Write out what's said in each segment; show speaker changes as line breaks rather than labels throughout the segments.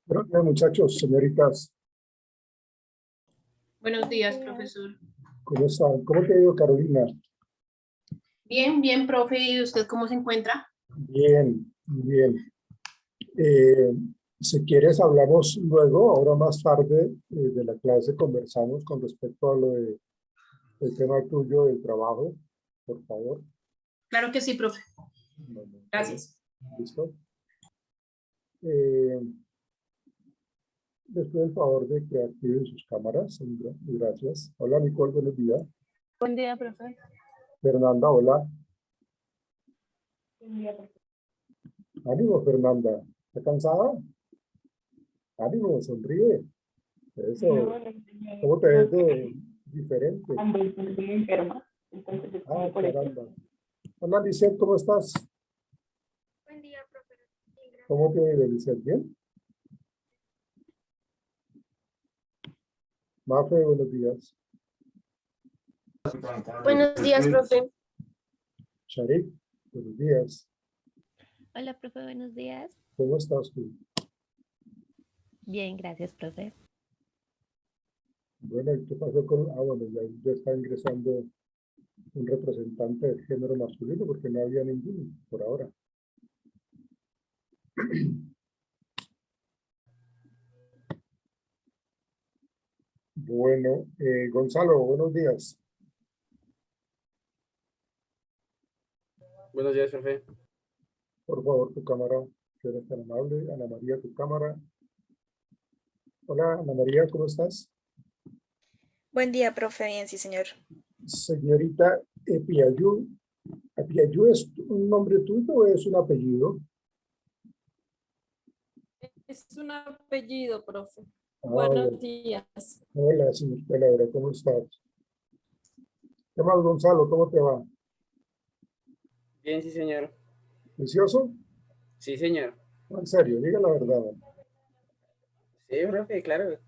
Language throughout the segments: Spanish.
Buenos días, muchachos, señoritas,
Buenos días, profesor.
¿cómo están? ¿Cómo te ha ido, Carolina?
Bien, bien, profe. ¿Y usted cómo se encuentra?
Bien, bien. Eh, si quieres, hablamos luego, ahora más tarde de la clase, conversamos con respecto a el tema tuyo del trabajo, por favor.
Claro que sí, profe.
Bueno,
Gracias.
¿listo? Eh, les pido el favor de que activen sus cámaras. Gracias. Hola, Nicole, buenos días.
Buen día, profe.
Fernanda, hola.
Buen día, profe.
Ánimo, Fernanda. ¿Está cansada? Ánimo, sonríe. Eso. ¿Cómo te ves de diferente?
Estoy enferma. Entonces estoy
Ah,
por aquí.
caramba. Hola, Lisette, ¿cómo estás?
Buen día, profesor.
¿Cómo te ha ido, Lisette? ¿Bien? Mafe, buenos días.
Buenos días, profe.
Sharik, buenos días.
Hola, profe, buenos días.
¿Cómo estás tú?
Bien, gracias, profe.
Bueno, ¿y qué pasó con...? Ah, bueno, ya está ingresando un representante del género masculino porque no había ninguno por ahora. Bueno, Gonzalo, buenos días.
Buenos días, profe.
Por favor, tu cámara, que eres tan amable. Ana María, tu cámara. Hola, Ana María, ¿cómo estás?
Buen día, profe. Bien, sí, señor.
Señorita Epiayú, ¿Epiayú es un nombre tuyo o es un apellido?
Es un apellido, profe.
Ah,
Buenos días.
hola, señorita Laura, ¿cómo estás? ¿Qué más, Gonzalo? ¿Cómo te va?
Bien, sí, señor.
¿Juicioso?
Sí, señor.
No, en serio, diga la verdad.
Sí, profe, claro.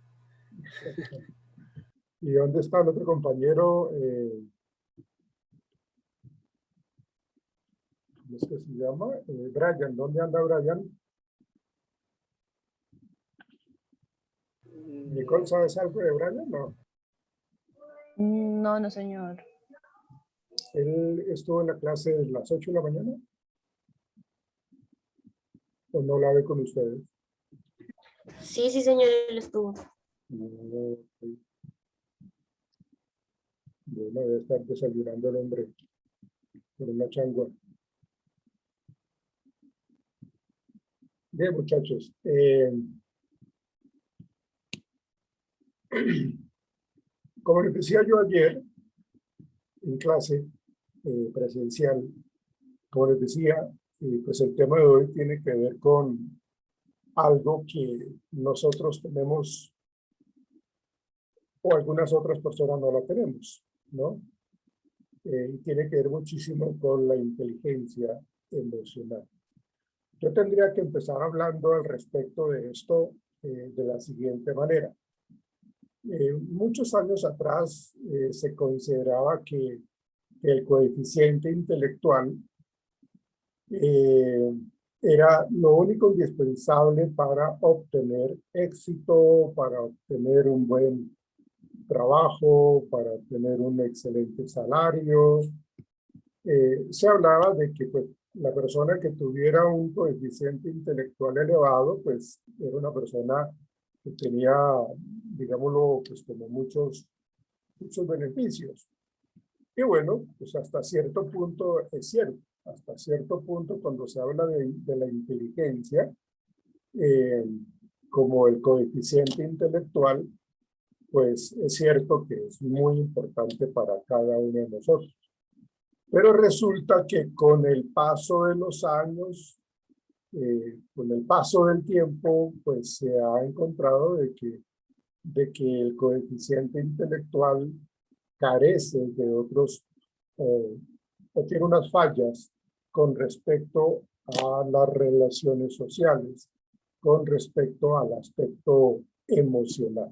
¿Y dónde está el otro compañero? ¿Cómo es que se llama? Brian, ¿dónde anda Brian? Nicole, ¿sabes algo de Brian? No.
No, no, señor.
¿Él estuvo en la clase de las 8 de la mañana? ¿O no la ve con ustedes?
Sí, sí, señor, él estuvo.
No, ok. Bueno, debe estar desayunando el hombre con una changua. Bien, muchachos. Como les decía yo ayer en clase presencial, como les decía, pues el tema de hoy tiene que ver con algo que nosotros tenemos o algunas otras personas no la tenemos, ¿no? Y tiene que ver muchísimo con la inteligencia emocional. Yo tendría que empezar hablando al respecto de esto de la siguiente manera. Muchos años atrás se consideraba que el coeficiente intelectual era lo único indispensable para obtener éxito, para obtener un buen trabajo, para tener un excelente salario. Se hablaba de que pues, la persona que tuviera un coeficiente intelectual elevado, pues era una persona que tenía, digámoslo, pues como muchos beneficios. Y bueno, pues hasta cierto punto es cierto. Hasta cierto punto, cuando se habla de la inteligencia, como el coeficiente intelectual, pues es cierto que es muy importante para cada uno de nosotros. Pero resulta que con el paso de los años, con el paso del tiempo, pues se ha encontrado de que el coeficiente intelectual carece de otros, o tiene unas fallas con respecto a las relaciones sociales, con respecto al aspecto emocional.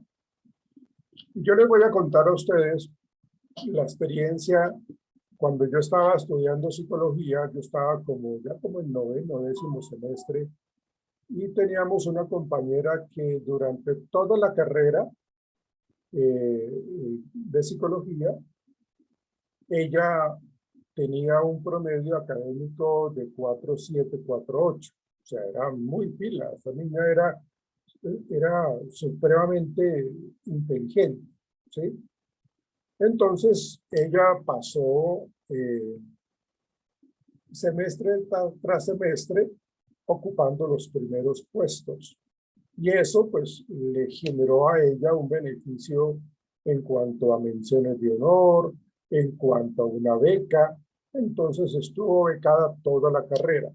Yo les voy a contar a ustedes la experiencia cuando yo estaba estudiando psicología. Yo estaba como ya como en noveno, décimo semestre Y teníamos una compañera que durante toda la carrera de psicología, ella tenía un promedio académico de 4.7, 4.8. O sea, era muy pila. Esa niña era supremamente inteligente, ¿sí? Entonces, ella pasó semestre tras semestre ocupando los primeros puestos. Y eso, pues, le generó a ella un beneficio en cuanto a menciones de honor, en cuanto a una beca. Entonces, estuvo becada toda la carrera.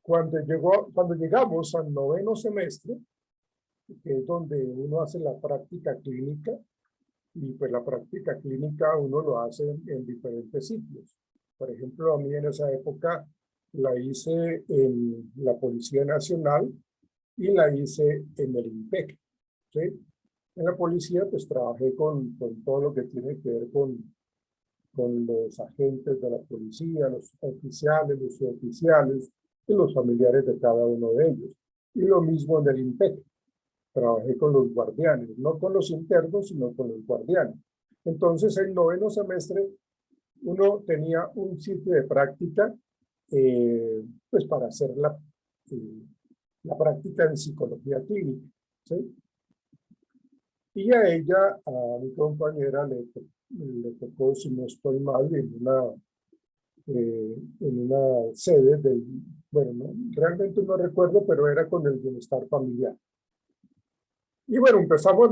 Cuando llegamos al 9º semestre, que es donde uno hace la práctica clínica, y pues la práctica clínica uno lo hace en diferentes sitios. Por ejemplo, a mí en esa época la hice en la Policía Nacional y la hice en el INPEC, ¿sí? En la policía pues trabajé con todo lo que tiene que ver con los agentes de la policía, los oficiales, los suboficiales y los familiares de cada uno de ellos. Y lo mismo en el INPEC. Trabajé con los guardianes, no con los internos, sino con los guardianes. Entonces, el 9º semestre, uno tenía un sitio de práctica, pues para hacer la práctica en psicología clínica, ¿sí? Y a ella, a mi compañera, le tocó, si no estoy mal, en una sede del, bueno, no, realmente no recuerdo, pero era con el bienestar familiar. Y bueno, empezamos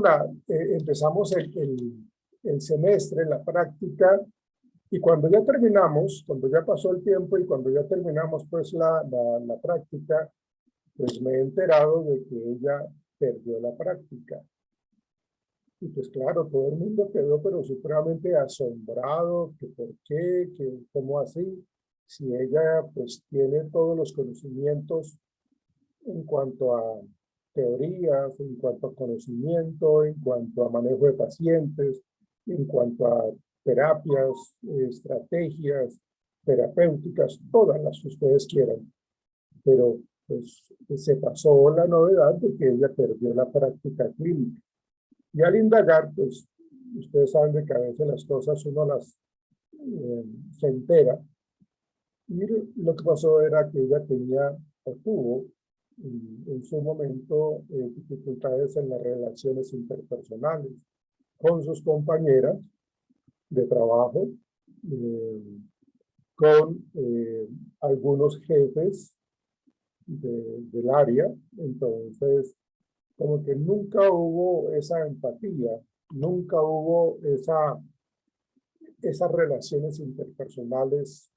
el semestre, la práctica, y cuando ya terminamos, cuando ya pasó el tiempo y cuando ya terminamos pues la práctica, pues me he enterado de que ella perdió la práctica. Y pues claro, todo el mundo quedó pero supremamente asombrado, que por qué, que cómo así, si ella pues tiene todos los conocimientos en cuanto a teorías, en cuanto a conocimiento, en cuanto a manejo de pacientes, en cuanto a terapias, estrategias terapéuticas, todas las que ustedes quieran. Pero pues se pasó la novedad de que ella perdió la práctica clínica. Y al indagar, pues ustedes saben de que a veces las cosas uno las se entera. Y lo que pasó era que ella tenía o tuvo en su momento dificultades en las relaciones interpersonales con sus compañeras de trabajo, con algunos jefes del área. Entonces, como que nunca hubo esa empatía, nunca hubo esas relaciones interpersonales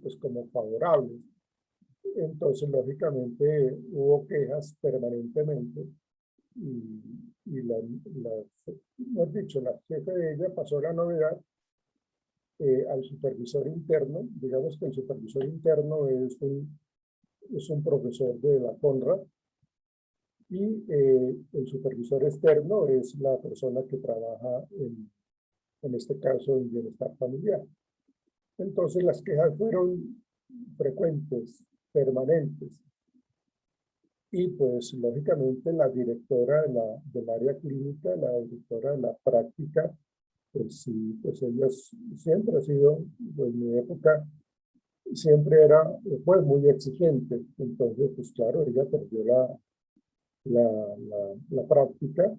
pues como favorables. Entonces, lógicamente, hubo quejas permanentemente y mejor dicho, la jefe de ella pasó la novedad al supervisor interno. Digamos que el supervisor interno es un profesor de la CONRAD y el supervisor externo es la persona que trabaja en este caso en bienestar familiar. Entonces, las quejas fueron frecuentes, permanentes. Y pues lógicamente la directora del área clínica, la directora de la práctica, pues sí, pues ella siempre ha sido, pues en mi época, siempre era pues muy exigente. Entonces, pues claro, ella perdió la práctica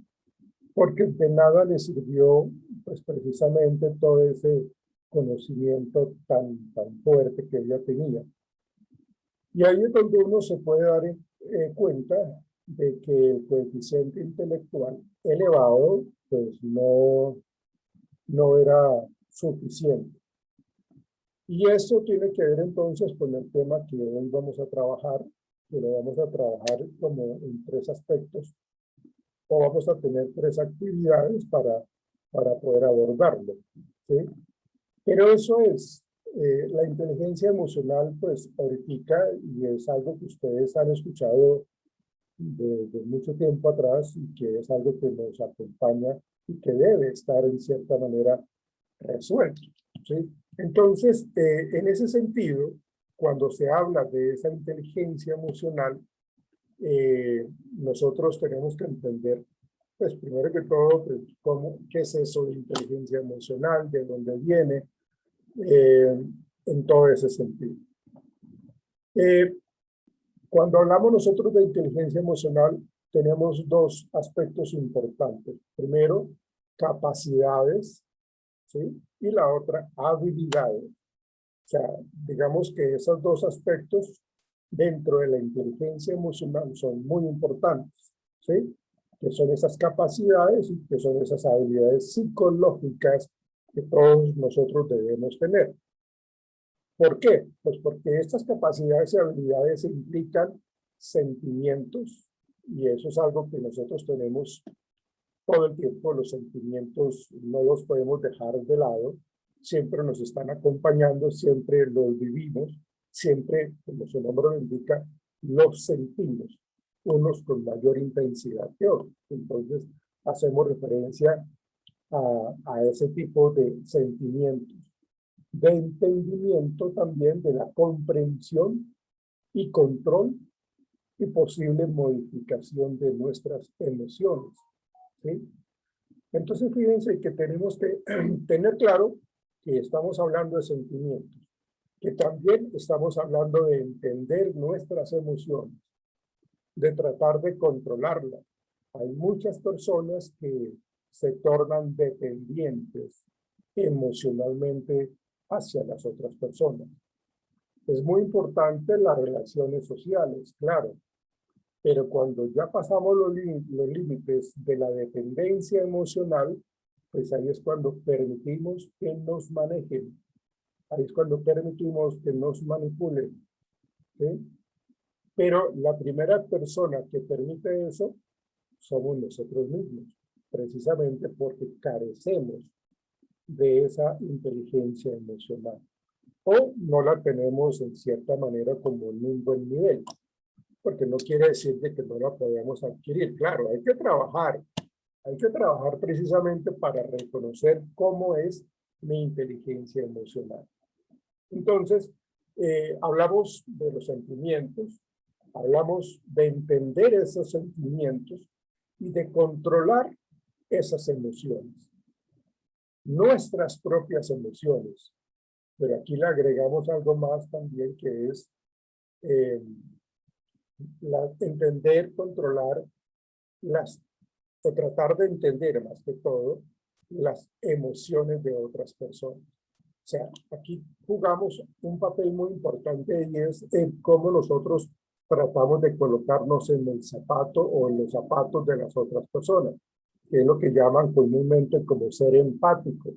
porque de nada le sirvió pues precisamente todo ese conocimiento tan fuerte que ella tenía. Y ahí es donde uno se puede dar cuenta de que el coeficiente intelectual elevado pues no era suficiente. Y eso tiene que ver entonces con el tema que hoy vamos a trabajar, que lo vamos a trabajar como en 3 aspectos, o vamos a tener 3 actividades para poder abordarlo, ¿sí? Pero eso es la inteligencia emocional, pues ahorita, y es algo que ustedes han escuchado de mucho tiempo atrás y que es algo que nos acompaña y que debe estar en cierta manera resuelto, ¿sí? Entonces, en ese sentido, cuando se habla de esa inteligencia emocional, nosotros tenemos que entender, pues primero que todo, pues, qué es eso de inteligencia emocional, de dónde viene, en todo ese sentido. Cuando hablamos nosotros de inteligencia emocional, tenemos dos aspectos importantes. Primero, capacidades, ¿sí? Y la otra, habilidades. O sea, digamos que esos dos aspectos dentro de la inteligencia emocional son muy importantes, ¿sí? Que son esas capacidades y que son esas habilidades psicológicas que todos nosotros debemos tener. ¿Por qué? Pues porque estas capacidades y habilidades implican sentimientos, y eso es algo que nosotros tenemos todo el tiempo. Los sentimientos no los podemos dejar de lado, siempre nos están acompañando, siempre los vivimos, siempre, como su nombre lo indica, los sentimos, unos con mayor intensidad que otros. Entonces, hacemos referencia a ese tipo de sentimientos, de entendimiento también, de la comprensión y control y posible modificación de nuestras emociones, ¿sí? Entonces, fíjense que tenemos que tener claro que estamos hablando de sentimientos, que también estamos hablando de entender nuestras emociones, de tratar de controlarlas. Hay muchas personas que se tornan dependientes emocionalmente hacia las otras personas. Es muy importante las relaciones sociales, claro, pero cuando ya pasamos los límites de la dependencia emocional, pues ahí es cuando permitimos que nos manejen, ahí es cuando permitimos que nos manipulen, ¿sí? Pero la primera persona que permite eso somos nosotros mismos, precisamente porque carecemos de esa inteligencia emocional, o no la tenemos en cierta manera como en un buen nivel, porque no quiere decir de que no la podamos adquirir. Claro, hay que trabajar precisamente para reconocer cómo es mi inteligencia emocional. Entonces, hablamos de los sentimientos, hablamos de entender esos sentimientos y de controlar esas emociones, nuestras propias emociones. Pero aquí le agregamos algo más también, que es entender, controlar o tratar de entender más que todo las emociones de otras personas. O sea, aquí jugamos un papel muy importante, y es en cómo nosotros tratamos de colocarnos en el zapato o en los zapatos de las otras personas, que es lo que llaman comúnmente como ser empático.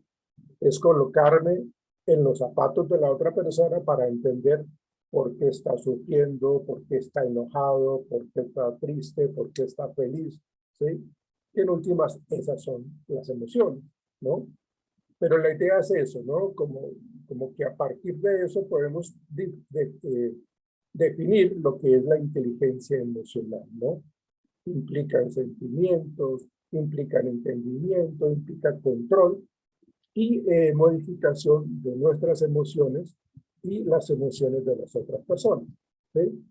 Es colocarme en los zapatos de la otra persona para entender por qué está sufriendo, por qué está enojado, por qué está triste, por qué está feliz, ¿sí? Que en últimas esas son las emociones, ¿no? Pero la idea es eso, ¿no? Como que a partir de eso podemos definir lo que es la inteligencia emocional, ¿no? Implican sentimientos, implican entendimiento, implica control y modificación de nuestras emociones y las emociones de las otras personas, ¿sí?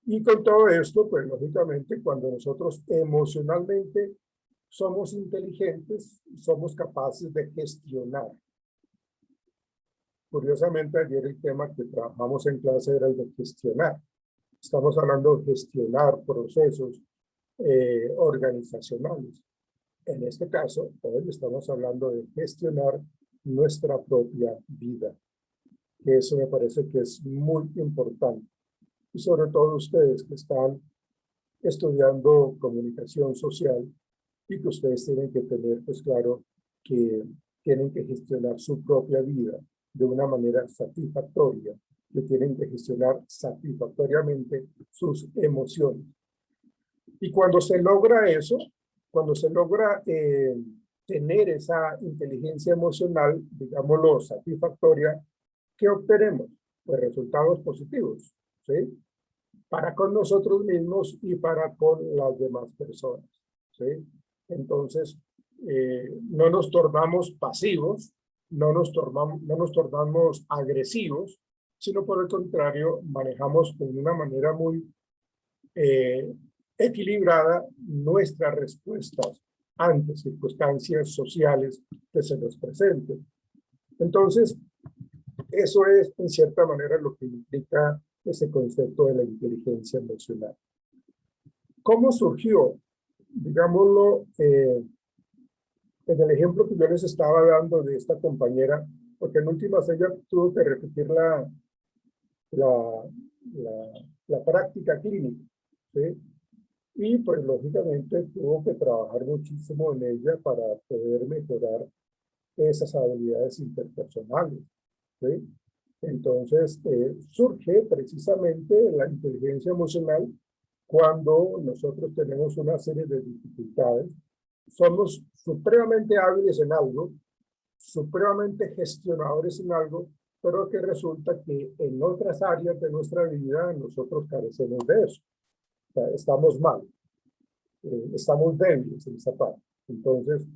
Y con todo esto, pues lógicamente, cuando nosotros emocionalmente somos inteligentes, somos capaces de gestionar. Curiosamente, ayer el tema que trabajamos en clase era el de gestionar. Estamos hablando de gestionar procesos organizacionales. En este caso, hoy estamos hablando de gestionar nuestra propia vida. Que eso me parece que es muy importante. Y sobre todo ustedes que están estudiando comunicación social, y que ustedes tienen que tener, pues claro, que tienen que gestionar su propia vida de una manera satisfactoria, que tienen que gestionar satisfactoriamente sus emociones. Y cuando se logra eso, cuando se logra tener esa inteligencia emocional, digámoslo, satisfactoria, ¿qué obtenemos? Pues resultados positivos, ¿sí? Para con nosotros mismos y para con las demás personas, ¿sí? Entonces, no nos tornamos pasivos, no nos tornamos agresivos, sino por el contrario, manejamos con una manera muy equilibrada nuestras respuestas ante circunstancias sociales que se nos presenten. Entonces, eso es en cierta manera lo que implica ese concepto de la inteligencia emocional. ¿Cómo surgió? Digámoslo, en el ejemplo que yo les estaba dando de esta compañera, porque en últimas ella tuvo que repetir la práctica clínica, ¿sí? Y pues lógicamente tuvo que trabajar muchísimo en ella para poder mejorar esas habilidades interpersonales, ¿sí? Entonces surge precisamente la inteligencia emocional cuando nosotros tenemos una serie de dificultades. Somos supremamente hábiles en algo, supremamente gestionadores en algo, pero que resulta que en otras áreas de nuestra vida nosotros carecemos de eso. O sea, estamos mal, estamos débiles en esa parte. Entonces,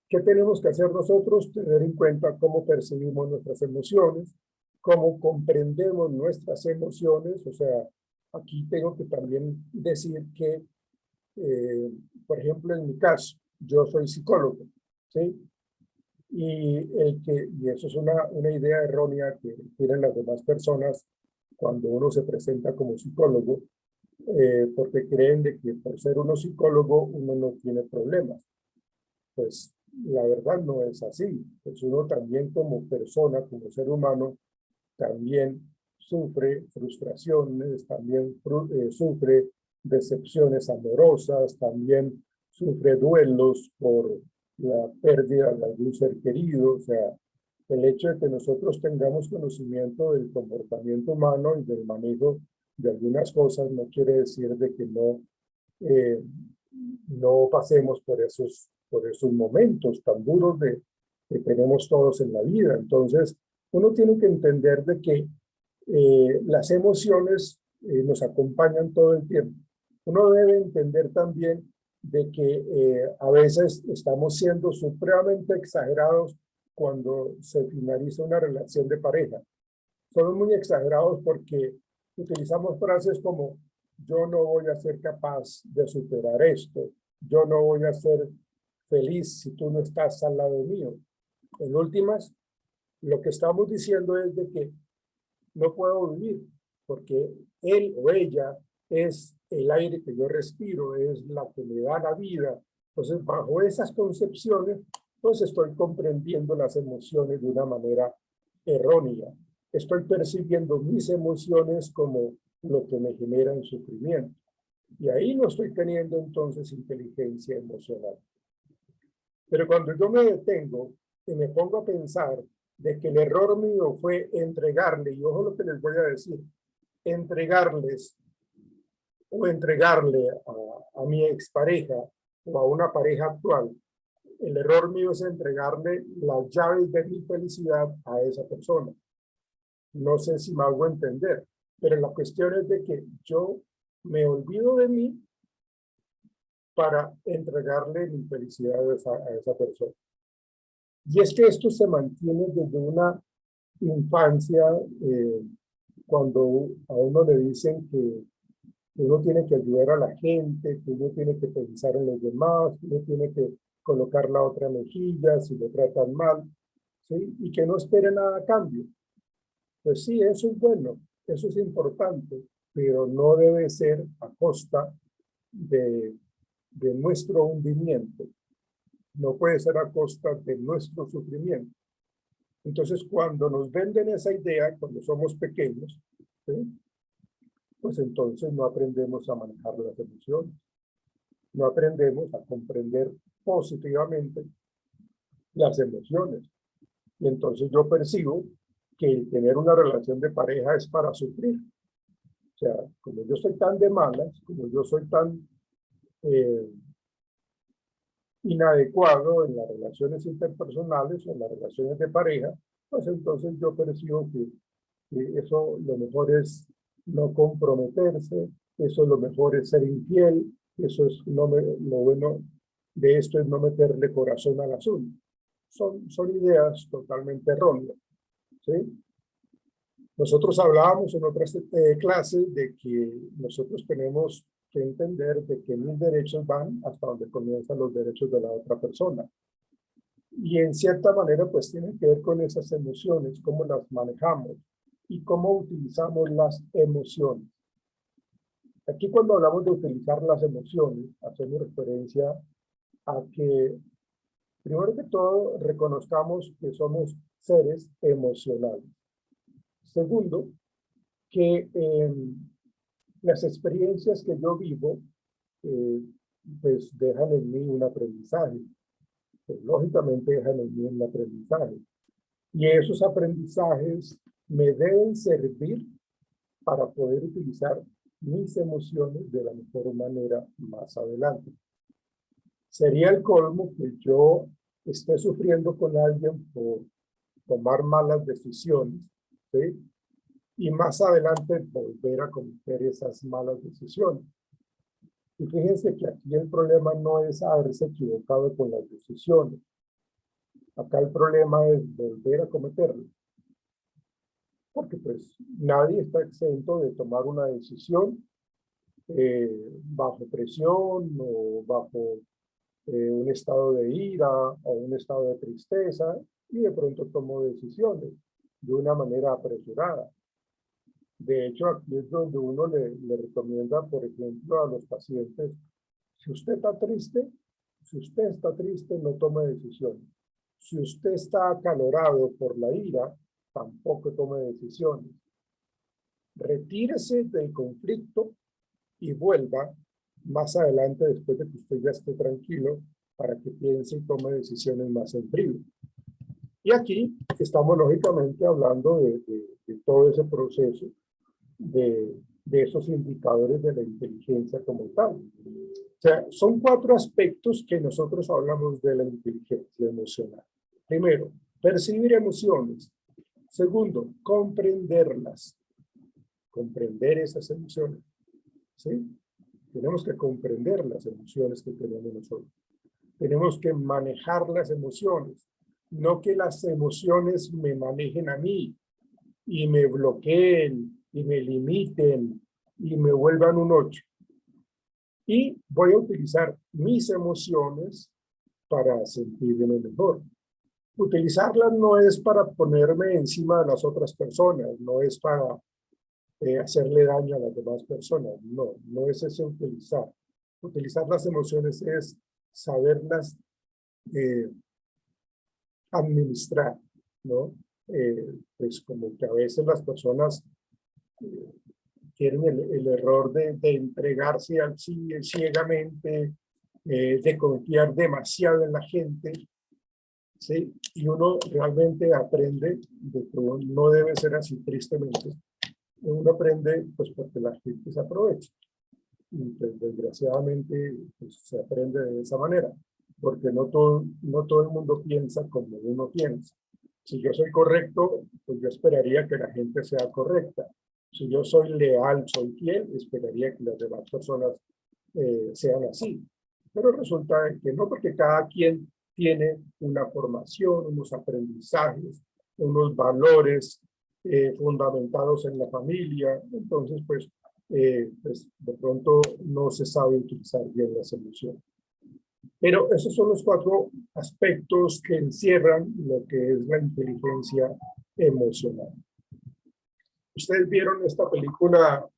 ¿qué tenemos que hacer nosotros? Tener en cuenta cómo percibimos nuestras emociones, cómo comprendemos nuestras emociones. O sea, aquí tengo que también decir que, por ejemplo, en mi caso, yo soy psicólogo, ¿sí? Y eso es una idea errónea que tienen las demás personas cuando uno se presenta como psicólogo, porque creen de que por ser uno psicólogo uno no tiene problemas. Pues la verdad no es así. Pues uno también como persona, como ser humano, también sufre frustraciones, también sufre decepciones amorosas, también sufre duelos por la pérdida de algún ser querido. O sea, el hecho de que nosotros tengamos conocimiento del comportamiento humano y del manejo de algunas cosas no quiere decir de que no pasemos por esos momentos tan duros que tenemos todos en la vida. Entonces, uno tiene que entender de que las emociones nos acompañan todo el tiempo. Uno debe entender también de que a veces estamos siendo supremamente exagerados cuando se finaliza una relación de pareja. Somos muy exagerados porque utilizamos frases como yo no voy a ser capaz de superar esto, yo no voy a ser feliz si tú no estás al lado mío. En últimas, lo que estamos diciendo es de que no puedo vivir porque él o ella es el aire que yo respiro, es la que me da la vida. Entonces, bajo esas concepciones, pues estoy comprendiendo las emociones de una manera errónea. Estoy percibiendo mis emociones como lo que me generan sufrimiento. Y ahí no estoy teniendo entonces inteligencia emocional. Pero cuando yo me detengo y me pongo a pensar de que el error mío fue entregarle, y ojo lo que les voy a decir, entregarles o entregarle a mi expareja o a una pareja actual, el error mío es entregarle las llaves de mi felicidad a esa persona. No sé si me hago entender, pero la cuestión es de que yo me olvido de mí para entregarle mi felicidad a esa persona. Y es que esto se mantiene desde una infancia, cuando a uno le dicen que uno tiene que ayudar a la gente, que uno tiene que pensar en los demás, que uno tiene que colocar la otra mejilla si lo tratan mal, ¿sí? Y que no espere nada a cambio. Pues sí, eso es bueno, eso es importante, pero no debe ser a costa de nuestro hundimiento. No puede ser a costa de nuestro sufrimiento. Entonces, cuando nos venden esa idea, cuando somos pequeños, ¿sí? Pues entonces no aprendemos a manejar las emociones. No aprendemos a comprender positivamente las emociones. Y entonces yo percibo que el tener una relación de pareja es para sufrir. O sea, como yo soy tan de malas, como yo soy tan inadecuado en las relaciones interpersonales o en las relaciones de pareja, pues entonces yo percibo que eso lo mejor es no comprometerse, eso lo mejor es ser infiel, eso es lo bueno de esto es no meterle corazón al asunto. son ideas totalmente erróneas, ¿sí? Nosotros hablábamos en otras clases de que nosotros tenemos que entender de que mis derechos van hasta donde comienzan los derechos de la otra persona. Y en cierta manera, pues tiene que ver con esas emociones, cómo las manejamos y cómo utilizamos las emociones. Aquí cuando hablamos de utilizar las emociones, hacemos referencia a que, primero que todo, reconozcamos que somos seres emocionales. Segundo, que las experiencias que yo vivo, pues dejan en mí un aprendizaje. Pues, lógicamente dejan en mí un aprendizaje. Y esos aprendizajes me deben servir para poder utilizar mis emociones de la mejor manera más adelante. Sería el colmo que yo esté sufriendo con alguien por tomar malas decisiones, ¿sí? Y más adelante volver a cometer esas malas decisiones. Y fíjense que aquí el problema no es haberse equivocado con las decisiones. Acá el problema es volver a cometerlo. Porque pues nadie está exento de tomar una decisión bajo presión o bajo un estado de ira o un estado de tristeza, y de pronto tomo decisiones de una manera apresurada. De hecho, aquí es donde uno le recomienda, por ejemplo, a los pacientes, si usted está triste, no tome decisiones. Si usted está acalorado por la ira, tampoco tome decisiones. Retírese del conflicto y vuelva más adelante, después de que usted ya esté tranquilo, para que piense y tome decisiones más en frío. Y aquí estamos lógicamente hablando de todo ese proceso, de esos indicadores de la inteligencia como tal. O sea, son 4 aspectos que nosotros hablamos de la inteligencia emocional. Primero, percibir emociones. Segundo, comprenderlas. Comprender esas emociones, ¿sí? Tenemos que comprender las emociones que tenemos nosotros. Tenemos que manejar las emociones, no que las emociones me manejen a mí y me bloqueen y me limiten y me vuelvan un 8. Y voy a utilizar mis emociones para sentirme mejor. Utilizarlas no es para ponerme encima de las otras personas, no es para hacerle daño a las demás personas, no es ese utilizar. Utilizar las emociones es saberlas administrar, ¿no? Pues como que a veces las personas tienen el error de entregarse al ciegamente, de confiar demasiado en la gente, ¿sí? Y uno realmente aprende de que no debe ser así, tristemente. Uno aprende pues porque la gente se aprovecha. Y pues, desgraciadamente pues, se aprende de esa manera, porque no todo el mundo piensa como uno piensa. Si yo soy correcto, pues yo esperaría que la gente sea correcta. Si yo soy leal, soy fiel, esperaría que las demás personas sean así. Pero resulta que no, porque cada quien tiene una formación, unos aprendizajes, unos valores fundamentados en la familia. Entonces, pues de pronto no se sabe utilizar bien las emociones. Pero esos son los 4 aspectos que encierran lo que es la inteligencia emocional. ¿Ustedes vieron esta película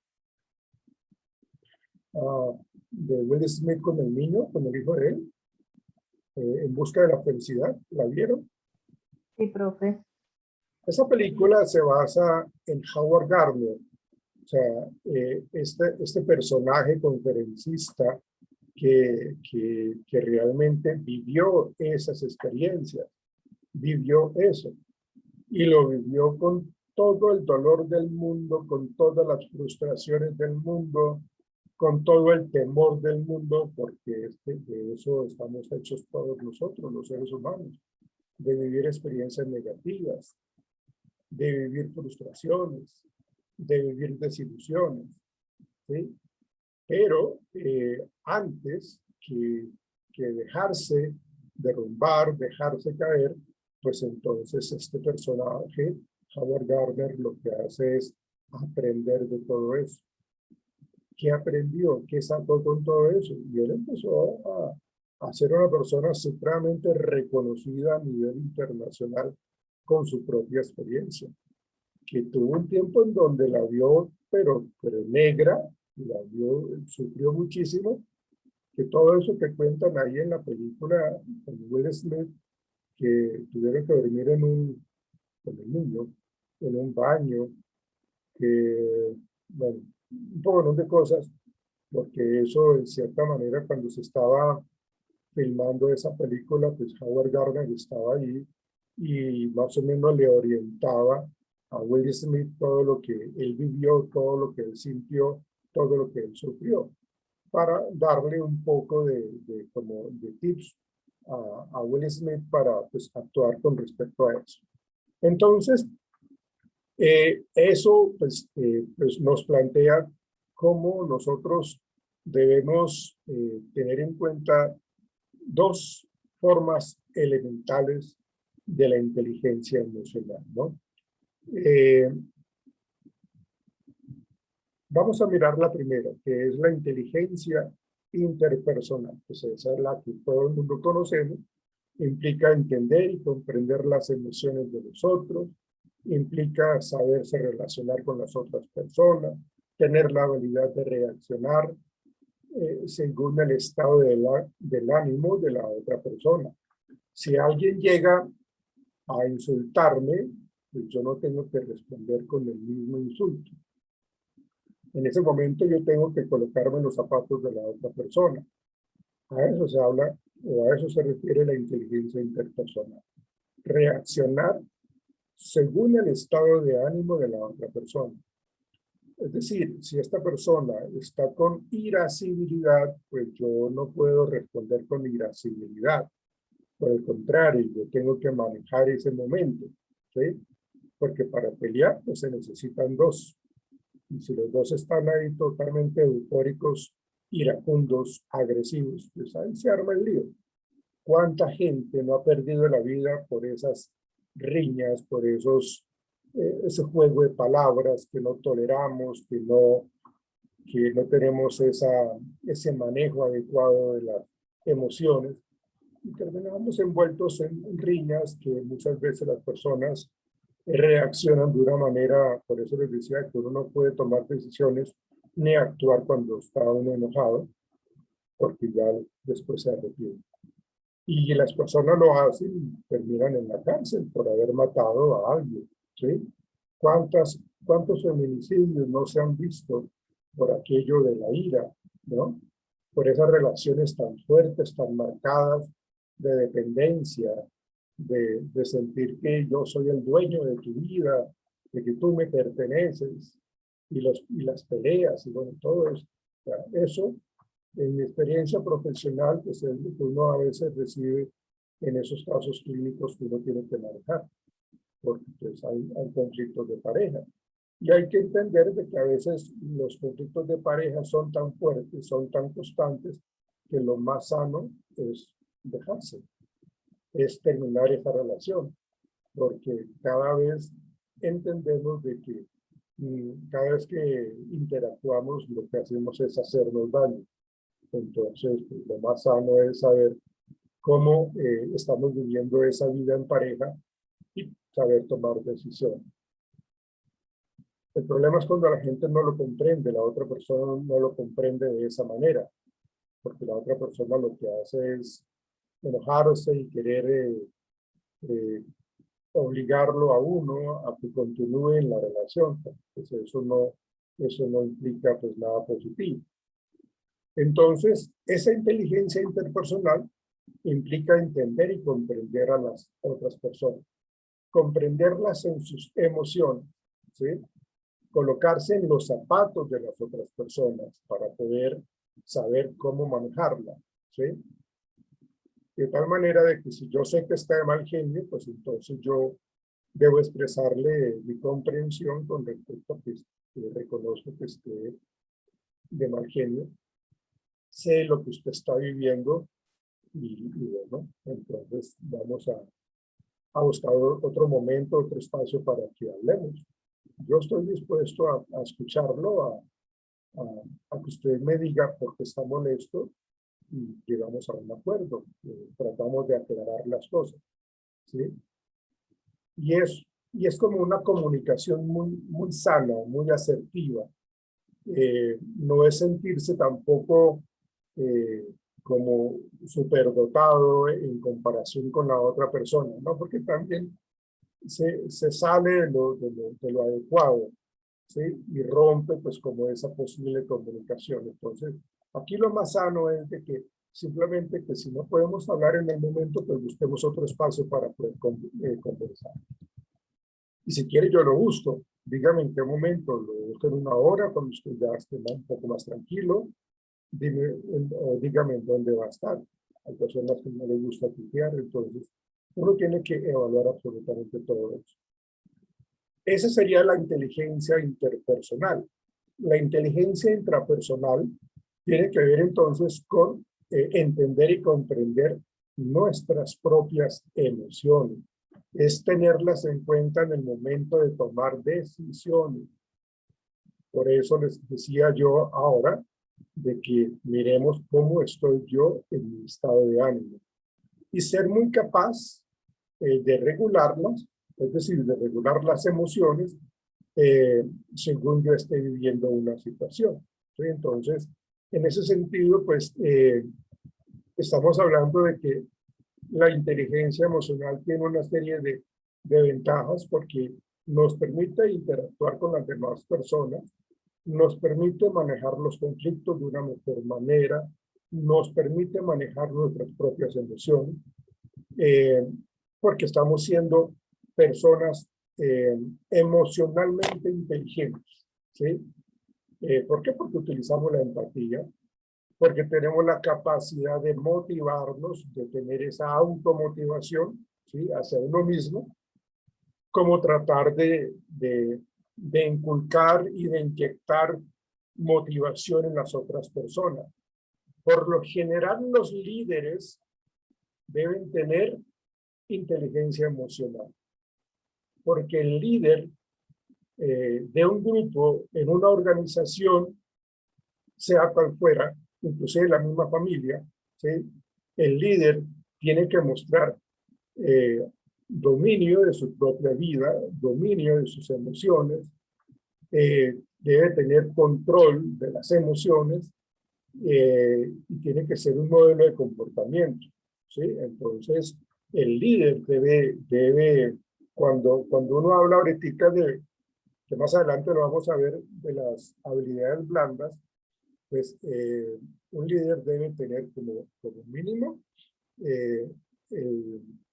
de Will Smith con el niño, con el hijo de él? En busca de la felicidad, ¿la vieron?
Sí, profe.
Esa película se basa en Howard Gardner. O sea, este personaje conferencista que realmente vivió esas experiencias, vivió eso, y lo vivió con todo el dolor del mundo, con todas las frustraciones del mundo, con todo el temor del mundo, porque de eso estamos hechos todos nosotros, los seres humanos, de vivir experiencias negativas, de vivir frustraciones, de vivir desilusiones, ¿sí? Pero antes que dejarse derrumbar, dejarse caer, pues entonces este personaje, Howard Gardner, lo que hace es aprender de todo eso. ¿Qué aprendió? ¿Qué sacó con todo eso? Y él empezó a ser una persona supremamente reconocida a nivel internacional con su propia experiencia, que tuvo un tiempo en donde la vio, pero negra, la vio, sufrió muchísimo, que todo eso que cuentan ahí en la película con Will Smith, que tuvieron que dormir con el niño, en un baño, que, bueno, un poco de cosas, porque eso, en cierta manera, cuando se estaba filmando esa película, pues Howard Gardner estaba ahí y más o menos le orientaba a Will Smith todo lo que él vivió, todo lo que él sintió, todo lo que él sufrió, para darle un poco como de tips a Will Smith para pues, actuar con respecto a eso. Entonces, eso pues nos plantea cómo nosotros debemos tener en cuenta dos formas elementales de la inteligencia emocional, ¿no? Vamos a mirar la primera, que es la inteligencia interpersonal. Pues esa es la que todo el mundo conocemos. Implica entender y comprender las emociones de los otros, implica saberse relacionar con las otras personas, tener la habilidad de reaccionar según el estado del ánimo de la otra persona. Si alguien llega a insultarme, pues yo no tengo que responder con el mismo insulto. En ese momento yo tengo que colocarme en los zapatos de la otra persona. A eso se habla, o a eso se refiere la inteligencia interpersonal. Reaccionar según el estado de ánimo de la otra persona. Es decir, si esta persona está con irascibilidad, pues yo no puedo responder con irascibilidad. Por el contrario, yo tengo que manejar ese momento, ¿sí? Porque para pelear, pues se necesitan dos. Y si los dos están ahí totalmente eufóricos, iracundos, agresivos, pues ahí se arma el lío. ¿Cuánta gente no ha perdido la vida por esas riñas, por ese juego de palabras que no toleramos, que no tenemos ese manejo adecuado de las emociones? Y terminamos envueltos en riñas que muchas veces las personas reaccionan de una manera, por eso les decía que uno no puede tomar decisiones ni actuar cuando está uno enojado, porque ya después se arrepiente. Y las personas lo hacen y terminan en la cárcel por haber matado a alguien, ¿sí? ¿Cuántos feminicidios no se han visto por aquello de la ira, ¿no? Por esas relaciones tan fuertes, tan marcadas de dependencia, de sentir que yo soy el dueño de tu vida, de que tú me perteneces, y las peleas, y bueno, todo eso. O sea, eso, en mi experiencia profesional, pues es lo que uno a veces recibe en esos casos clínicos que uno tiene que manejar, porque pues hay conflictos de pareja. Y hay que entender de que a veces los conflictos de pareja son tan fuertes, son tan constantes, que lo más sano es dejarse, es terminar esa relación, porque cada vez entendemos de que cada vez que interactuamos lo que hacemos es hacernos daño. Entonces, pues, lo más sano es saber cómo estamos viviendo esa vida en pareja y saber tomar decisiones. El problema es cuando la gente no lo comprende, la otra persona no lo comprende de esa manera, porque la otra persona lo que hace es enojarse y querer obligarlo a uno a que continúe en la relación. Pues eso no implica pues nada positivo. Entonces, esa inteligencia interpersonal implica entender y comprender a las otras personas, comprenderlas en sus emociones, ¿sí? Colocarse en los zapatos de las otras personas para poder saber cómo manejarla, ¿sí? De tal manera de que si yo sé que está de mal genio, pues entonces yo debo expresarle mi comprensión con respecto a que reconozco que esté de mal genio. Sé lo que usted está viviendo y bueno, entonces vamos a buscar otro momento, otro espacio para que hablemos. Yo estoy dispuesto a escucarlo, a que usted me diga por qué está molesto y llegamos a un acuerdo. Tratamos de aclarar las cosas, ¿sí? Y es como una comunicación muy sana, muy asertiva. No es sentirse tampoco como superdotado en comparación con la otra persona, ¿no? Porque también se sale de lo adecuado, ¿sí? Y rompe pues como esa posible comunicación. Entonces, aquí lo más sano es de que simplemente que si no podemos hablar en el momento, pues busquemos otro espacio para poder conversar. Y si quiere yo lo busco, dígame en qué momento, lo busco en una hora, cuando usted ya esté un poco más tranquilo, dígame en dónde va a estar. Hay personas que no les gusta tutear, entonces uno tiene que evaluar absolutamente todo eso. Esa sería la inteligencia interpersonal. La inteligencia intrapersonal tiene que ver entonces con entender y comprender nuestras propias emociones. Es tenerlas en cuenta en el momento de tomar decisiones. Por eso les decía yo ahora de que miremos cómo estoy yo en mi estado de ánimo. Y ser muy capaz de regularlas, es decir, de regular las emociones según yo esté viviendo una situación. ¿Sí? Entonces, en ese sentido, pues, estamos hablando de que la inteligencia emocional tiene una serie de ventajas porque nos permite interactuar con las demás personas, nos permite manejar los conflictos de una mejor manera, nos permite manejar nuestras propias emociones, porque estamos siendo personas emocionalmente inteligentes, ¿sí? ¿Por qué? Porque utilizamos la empatía, porque tenemos la capacidad de motivarnos, de tener esa automotivación, ¿sí? Hacia uno mismo, como tratar de inculcar y de inyectar motivación en las otras personas. Por lo general, los líderes deben tener inteligencia emocional, porque el líder de un grupo en una organización, sea cual fuera, inclusive la misma familia, ¿sí? El líder tiene que mostrar dominio de su propia vida, dominio de sus emociones, debe tener control de las emociones y tiene que ser un modelo de comportamiento, ¿sí? Entonces, el líder debe cuando uno habla ahorita que más adelante lo vamos a ver, de las habilidades blandas, pues un líder debe tener como mínimo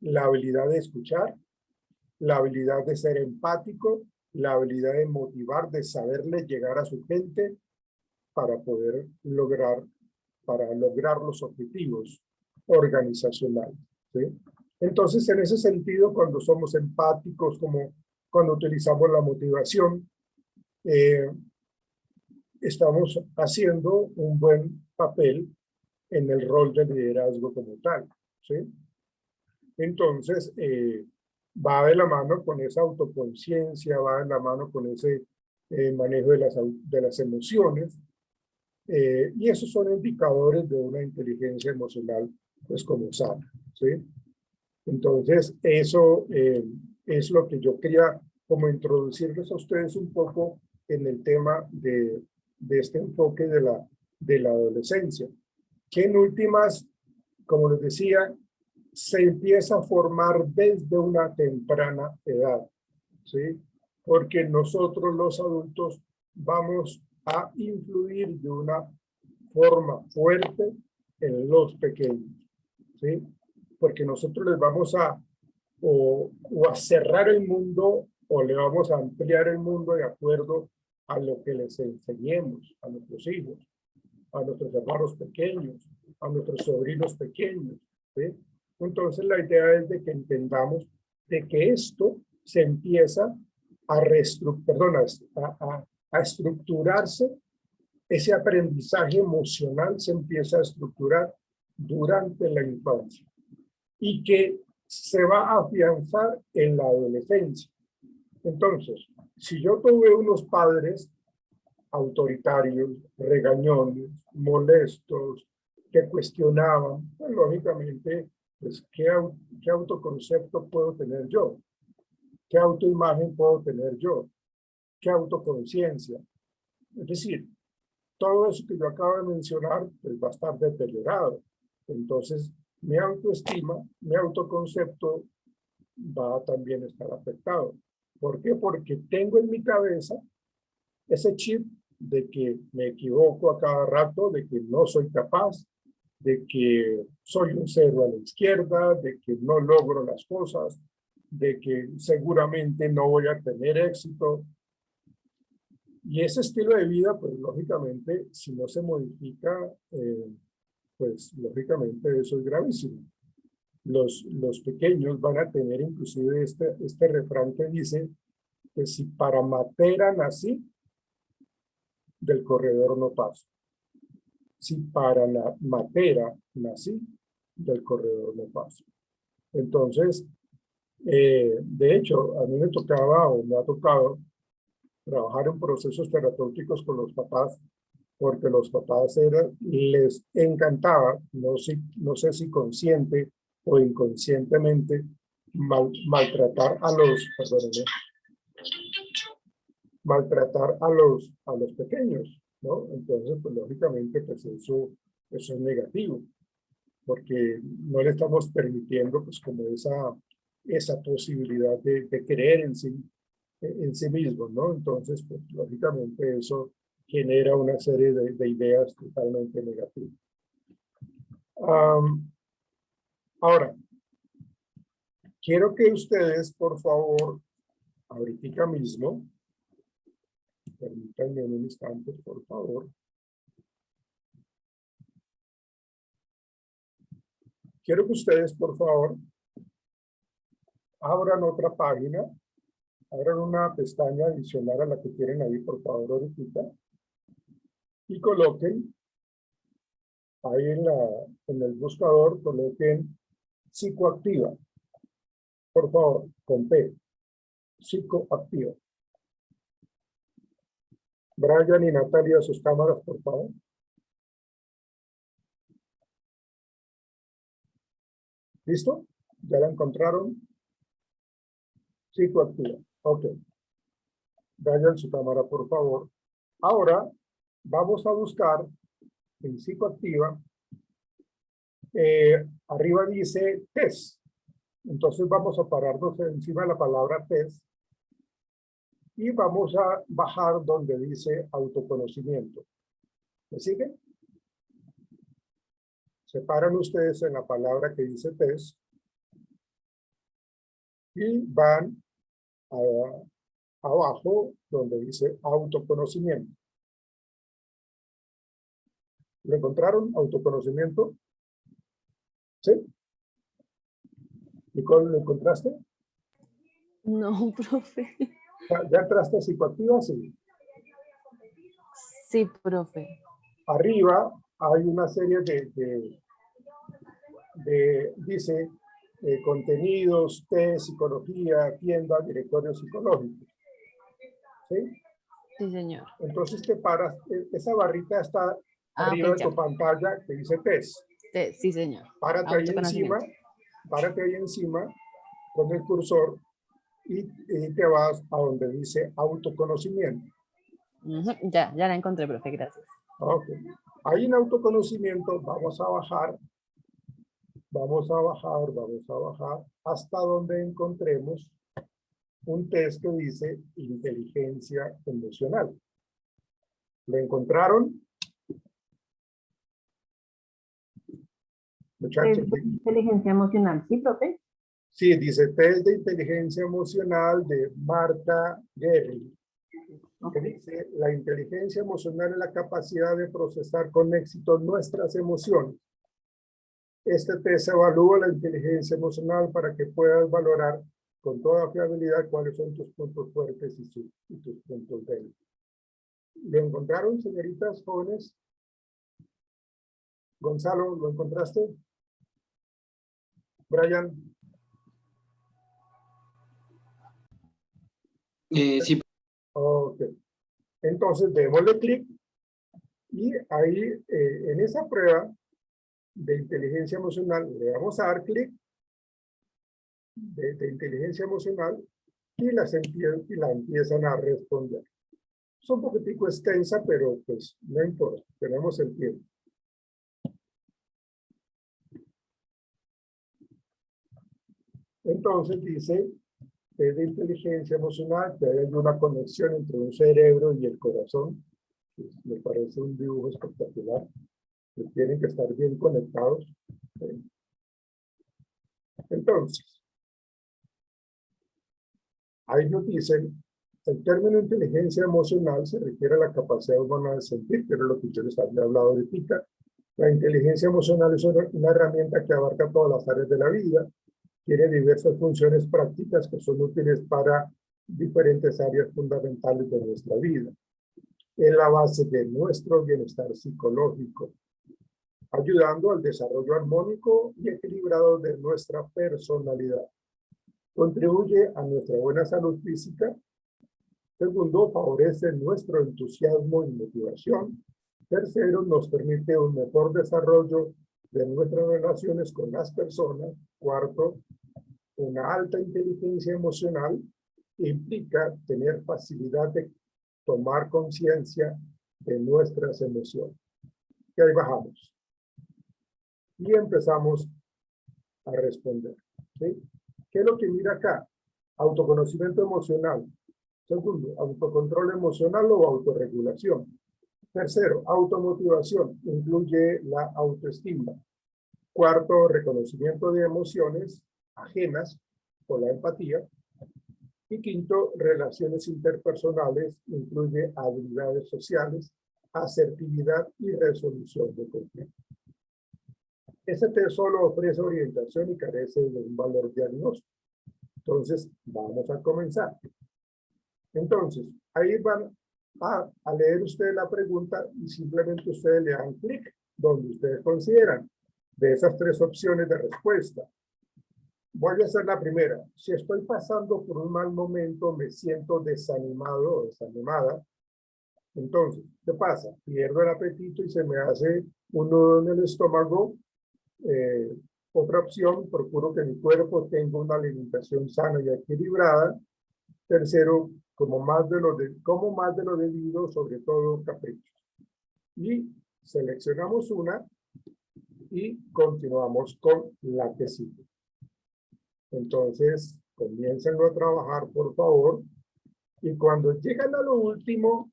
la habilidad de escuchar, la habilidad de ser empático, la habilidad de motivar, de saberle llegar a su gente para poder lograr los objetivos organizacionales, ¿sí? Entonces, en ese sentido, cuando somos empáticos, como cuando utilizamos la motivación, estamos haciendo un buen papel en el rol de liderazgo como tal, ¿sí? Entonces, va de la mano con esa autoconciencia, va de la mano con ese manejo de las emociones, y esos son indicadores de una inteligencia emocional, pues como sana, ¿sí? Entonces, eso es lo que yo quería como introducirles a ustedes un poco en el tema de este enfoque de la adolescencia, que en últimas, como les decía, se empieza a formar desde una temprana edad, ¿sí? Porque nosotros los adultos vamos a influir de una forma fuerte en los pequeños, ¿sí? Porque nosotros les vamos a o a cerrar el mundo o le vamos a ampliar el mundo de acuerdo a lo que les enseñemos a nuestros hijos, a nuestros hermanos pequeños, a nuestros sobrinos pequeños, ¿sí? Entonces la idea es de que entendamos de que esto se empieza a estructurarse, ese aprendizaje emocional se empieza a estructurar durante la infancia y que se va a afianzar en la adolescencia. Entonces, si yo tuve unos padres autoritarios, regañones, molestos, que cuestionaban, pues, lógicamente, pues, ¿qué autoconcepto puedo tener yo? ¿Qué autoimagen puedo tener yo? ¿Qué autoconciencia? Es decir, todo eso que yo acabo de mencionar pues, va a estar deteriorado. Entonces, mi autoestima, mi autoconcepto va a también estar afectado. ¿Por qué? Porque tengo en mi cabeza ese chip de que me equivoco a cada rato, de que no soy capaz, de que soy un cero a la izquierda, de que no logro las cosas, de que seguramente no voy a tener éxito. Y ese estilo de vida, pues lógicamente, si no se modifica, pues lógicamente eso es gravísimo. Los pequeños van a tener inclusive este refrán que dice que si para matera nací, del corredor no paso. Si para la matera nací, del corredor no paso. Entonces, de hecho, a mí me tocaba o me ha tocado trabajar en procesos terapéuticos con los papás, porque los papás les encantaba, no sé si consciente o inconscientemente, maltratar a maltratar a los pequeños, ¿no? Entonces, pues lógicamente, pues eso es negativo, porque no le estamos permitiendo, pues como esa posibilidad de creer en sí mismo, ¿no? Entonces, pues lógicamente eso genera una serie de ideas totalmente negativas. Ahora, quiero que ustedes, por favor, ahorita mismo, permítanme un instante, por favor. Quiero que ustedes, por favor, abran otra página, abran una pestaña adicional a la que tienen ahí, por favor, ahorita, y coloquen ahí en el buscador, coloquen psicoactiva. Por favor, con P, psicoactiva. Brian y Natalia, sus cámaras, por favor. ¿Listo? ¿Ya la encontraron? Psicoactiva. Ok. Brian, su cámara, por favor. Ahora, vamos a buscar en psicoactiva. Arriba dice test. Entonces vamos a pararnos encima de la palabra test y vamos a bajar donde dice autoconocimiento. ¿Me siguen? Se paran ustedes en la palabra que dice test y van abajo donde dice autoconocimiento. ¿Lo encontraron? Autoconocimiento. ¿Sí? ¿Nicole, lo encontraste?
No, profe.
¿Ya entraste a psicoactiva? Sí.
Sí, profe.
Arriba hay una serie dice contenidos, test, psicología, tienda, directorio psicológico. ¿Sí?
Sí, señor.
Entonces te paras, esa barrita está arriba
ok,
de tu pantalla que dice test.
Sí, señor.
Párate ahí encima con el cursor y te vas a donde dice autoconocimiento.
Ya la encontré, profe, gracias.
Ok. Ahí en autoconocimiento vamos a bajar hasta donde encontremos un test que dice inteligencia emocional. ¿Lo encontraron? Muchachos.
Inteligencia emocional, ¿sí, profe?
Sí, dice test de inteligencia emocional de Marta Gerry. Que dice, la inteligencia emocional es la capacidad de procesar con éxito nuestras emociones. Este test evalúa la inteligencia emocional para que puedas valorar con toda fiabilidad cuáles son tus puntos fuertes y tus puntos débiles. ¿Lo encontraron, señoritas jóvenes? Gonzalo, ¿lo encontraste? Brian.
Sí,
Ok. Entonces, démosle clic y ahí en esa prueba de inteligencia emocional le vamos a dar clic de inteligencia emocional y la empiezan a responder. Es un poquitico extensa, pero pues no importa, tenemos el tiempo. Entonces dice, es de inteligencia emocional, que hay una conexión entre un cerebro y el corazón. Me parece un dibujo espectacular. Que tienen que estar bien conectados. Entonces, ahí nos dicen, el término inteligencia emocional se refiere a la capacidad humana de sentir, que es lo que yo les había hablado ahorita. La inteligencia emocional es una herramienta que abarca todas las áreas de la vida, tiene diversas funciones prácticas que son útiles para diferentes áreas fundamentales de nuestra vida. Es la base de nuestro bienestar psicológico, ayudando al desarrollo armónico y equilibrado de nuestra personalidad. Contribuye a nuestra buena salud física. Segundo, favorece nuestro entusiasmo y motivación. Tercero, nos permite un mejor desarrollo de nuestras relaciones con las personas. Cuarto, una alta inteligencia emocional implica tener facilidad de tomar conciencia de nuestras emociones. Y ahí bajamos. Y empezamos a responder. ¿Sí? ¿Qué es lo que mira acá? Autoconocimiento emocional. Segundo, autocontrol emocional o autorregulación. Tercero, automotivación. Incluye la autoestima. Cuarto, reconocimiento de emociones ajenas o la empatía. Y quinto, relaciones interpersonales. Incluye habilidades sociales, asertividad y resolución de conflictos. Este test solo ofrece orientación y carece de un valor diagnóstico. Entonces, vamos a comenzar. Entonces, ahí van a leer ustedes la pregunta y simplemente ustedes le dan clic donde ustedes consideran de esas tres opciones de respuesta. Voy a hacer la primera. Si estoy pasando por un mal momento, me siento desanimado o desanimada. Entonces, ¿qué pasa? Pierdo el apetito y se me hace un nudo en el estómago. Otra opción, procuro que mi cuerpo tenga una alimentación sana y equilibrada. Tercero, como más de lo debido, sobre todo caprichos. Y seleccionamos una y continuamos con la que sigue. Entonces, comiéncenlo a trabajar, por favor. Y cuando llegan a lo último,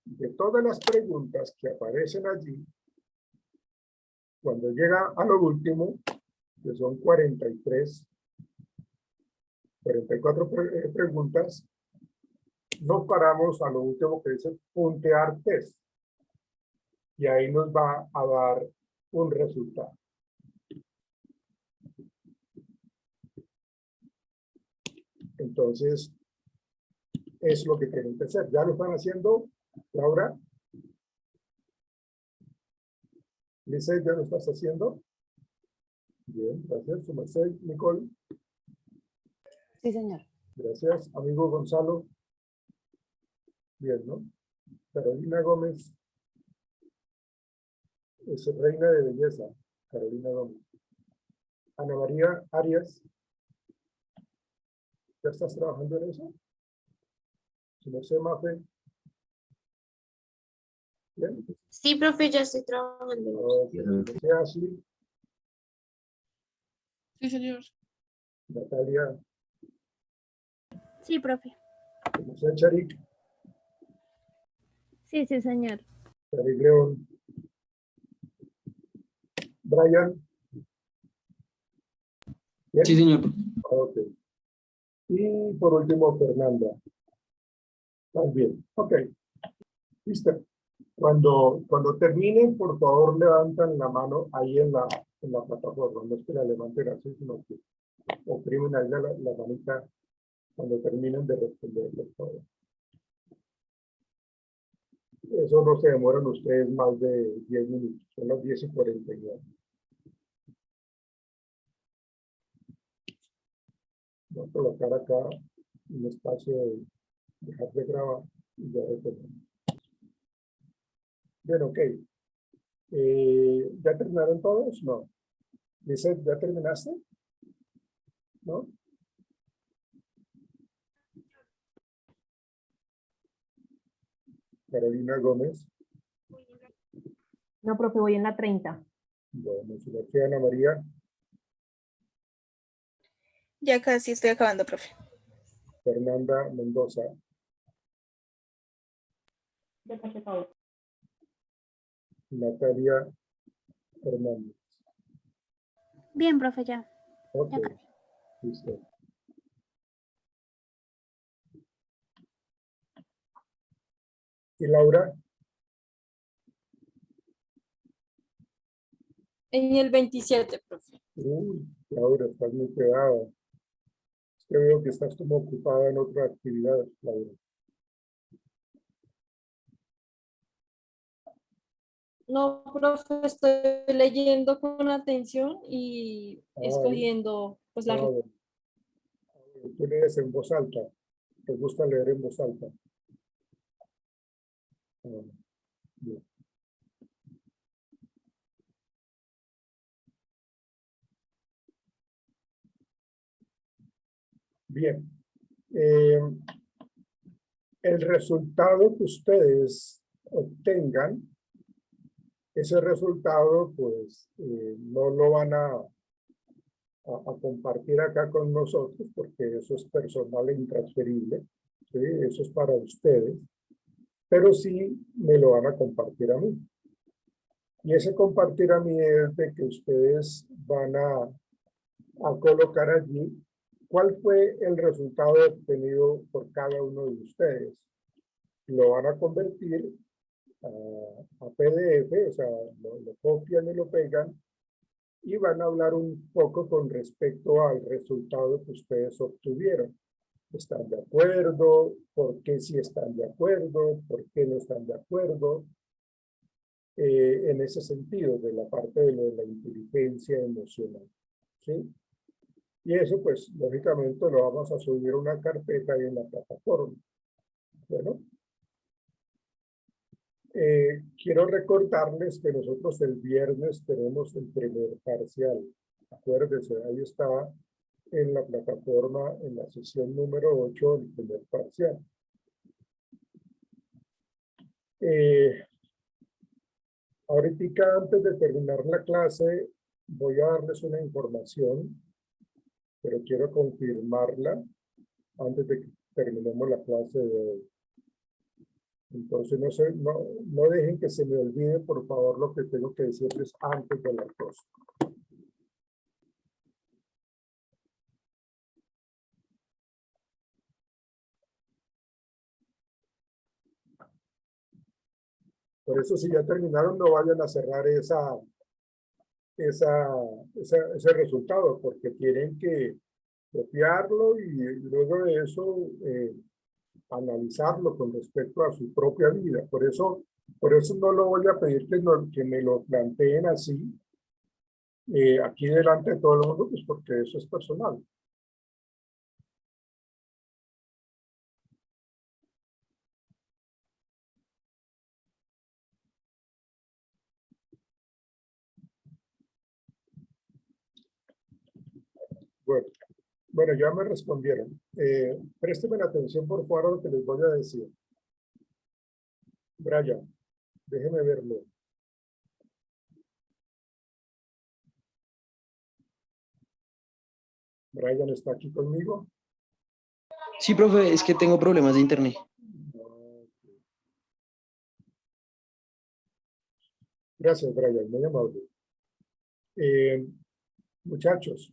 de todas las preguntas que aparecen allí, cuando llega a lo último, que son 44 preguntas, nos paramos a lo último que dice puntear test. Y ahí nos va a dar un resultado. Entonces, es lo que tienen que hacer. ¿Ya lo están haciendo, Laura? Lisa, ¿ya lo estás haciendo? Bien, gracias. Su merced, Nicole.
Sí, señor.
Gracias. Amigo Gonzalo. Bien, ¿no? Carolina Gómez. Es reina de belleza. Carolina Gómez. Ana María Arias. ¿Ya estás trabajando en eso? Su merced, Mafe. Bien.
Sí, profe, ya estoy trabajando.
Okay. Su merced, Ashley.
Sí, señor.
Natalia.
Sí, profe.
Su merced, Charik.
Sí, sí, señor.
Charik León. Brian. ¿Bien?
sí, señor.
Ok. Y por último, Fernanda. También. Ok. Listo. Cuando terminen, por favor, levantan la mano ahí en la plataforma. No es que la levanten así, sino que oprimen ahí la manita cuando terminen de responder, por favor. Eso no se demoran ustedes más de 10 minutos. Son las 10:49. Voy a colocar acá un espacio de dejar de grabar y ya retomamos. Bien, ok. ¿Ya terminaron todos? No. Dice, ¿ya terminaste? ¿No? Carolina Gómez.
No, profe, voy en la 30.
Bueno, señora Ana María.
Ya casi estoy acabando, profe.
Fernanda Mendoza.
Ya casi acabo.
Natalia Hernández.
Bien, profe, ya.
Ok.
Ya casi.
Listo. ¿Y Laura?
En el 27, profe.
Uy, Laura, estás muy pegada. Es que veo que estás como ocupada en otra actividad, Laura.
No, profe, estoy leyendo con atención y
Ay,
escogiendo pues la...
bueno. Tú lees en voz alta. ¿Te gusta leer en voz alta? Ah, bien. Bien. El resultado que ustedes obtengan, ese resultado, pues, no lo van a compartir acá con nosotros, porque eso es personal e intransferible, ¿sí? Eso es para ustedes, pero sí me lo van a compartir a mí. Y ese compartir a mí es de que ustedes van a colocar allí cuál fue el resultado obtenido por cada uno de ustedes. Lo van a convertir a PDF, o sea, lo copian y lo pegan, y van a hablar un poco con respecto al resultado que ustedes obtuvieron. ¿Están de acuerdo? ¿Por qué sí están de acuerdo? ¿Por qué no están de acuerdo? En ese sentido, de la parte de lo de la inteligencia emocional, ¿sí? Y eso, pues, lógicamente lo vamos a subir a una carpeta ahí en la plataforma. Bueno, quiero recordarles que nosotros el viernes tenemos el primer parcial. Acuérdense, ahí está en la plataforma, en la sesión número 8, el primer parcial. Ahorita, antes de terminar la clase, voy a darles una información, pero quiero confirmarla antes de que terminemos la clase de hoy. Entonces, no dejen que se me olvide, por favor, lo que tengo que decirles antes de la cosa. Por eso, si ya terminaron, no vayan a cerrar ese resultado, porque tienen que copiarlo y luego de eso analizarlo con respecto a su propia vida. Por eso no lo voy a pedir que me lo planteen así, aquí delante de todo el mundo, pues porque eso es personal. Bueno, ya me respondieron. Présteme la atención, por favor, a lo que les voy a decir. Brian, déjeme verlo. Brian, ¿está aquí conmigo?
Sí, profe, es que tengo problemas de internet.
Gracias, Brian, muy amable. Muchachos,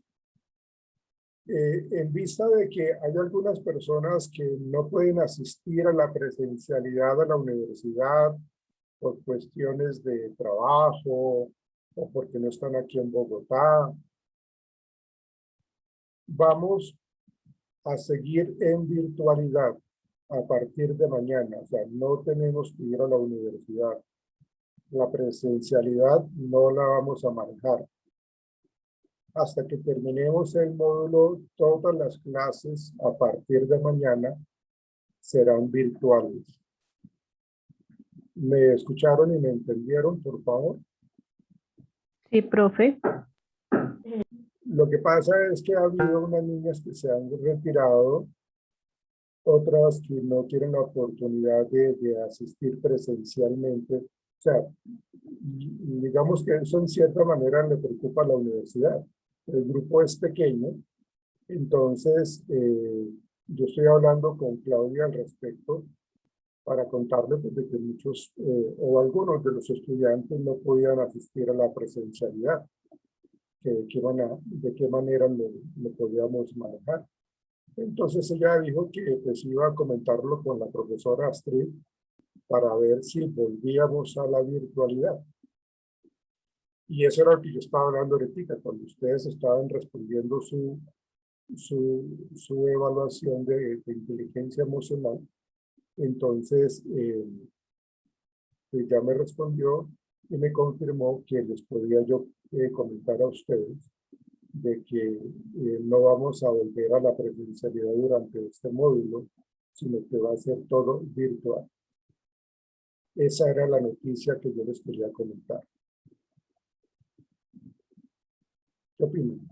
en vista de que hay algunas personas que no pueden asistir a la presencialidad de la universidad por cuestiones de trabajo o porque no están aquí en Bogotá, vamos a seguir en virtualidad a partir de mañana. O sea, no tenemos que ir a la universidad. La presencialidad no la vamos a manejar. hasta que terminemos el módulo, todas las clases a partir de mañana serán virtuales. ¿Me escucharon y me entendieron, por favor?
Sí, profe.
Lo que pasa es que ha habido unas niñas que se han retirado, otras que no tienen la oportunidad de asistir presencialmente. O sea, y digamos que eso en cierta manera le preocupa a la universidad. El grupo es pequeño, entonces yo estoy hablando con Claudia al respecto para contarle pues, de que muchos o algunos de los estudiantes no podían asistir a la presencialidad, de qué manera lo podíamos manejar. Entonces ella dijo que pues iba a comentarlo con la profesora Astrid para ver si volvíamos a la virtualidad. Y eso era lo que yo estaba hablando ahorita, cuando ustedes estaban respondiendo su evaluación de inteligencia emocional. Entonces, pues ya me respondió y me confirmó que les podía yo comentar a ustedes de que no vamos a volver a la presencialidad durante este módulo, sino que va a ser todo virtual. Esa era la noticia que yo les quería comentar. ¿Qué opinan?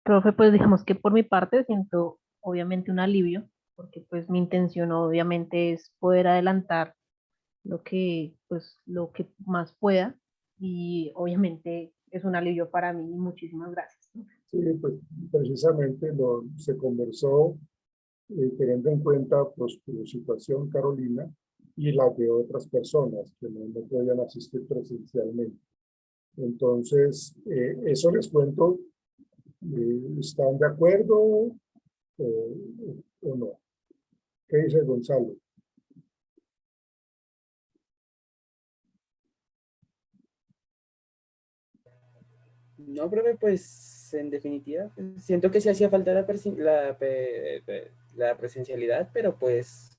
Profe, pues digamos que por mi parte siento obviamente un alivio, porque pues mi intención obviamente es poder adelantar lo que más pueda, y obviamente es un alivio para mí. Muchísimas gracias.
Sí, pues precisamente se conversó teniendo en cuenta pues, tu situación, Carolina, y la de otras personas que no podían asistir presencialmente. Entonces, eso les cuento. ¿Están de acuerdo o no? ¿Qué dice Gonzalo?
No, profe, pues en definitiva, pues, siento que sí hacía falta la presencialidad, pero pues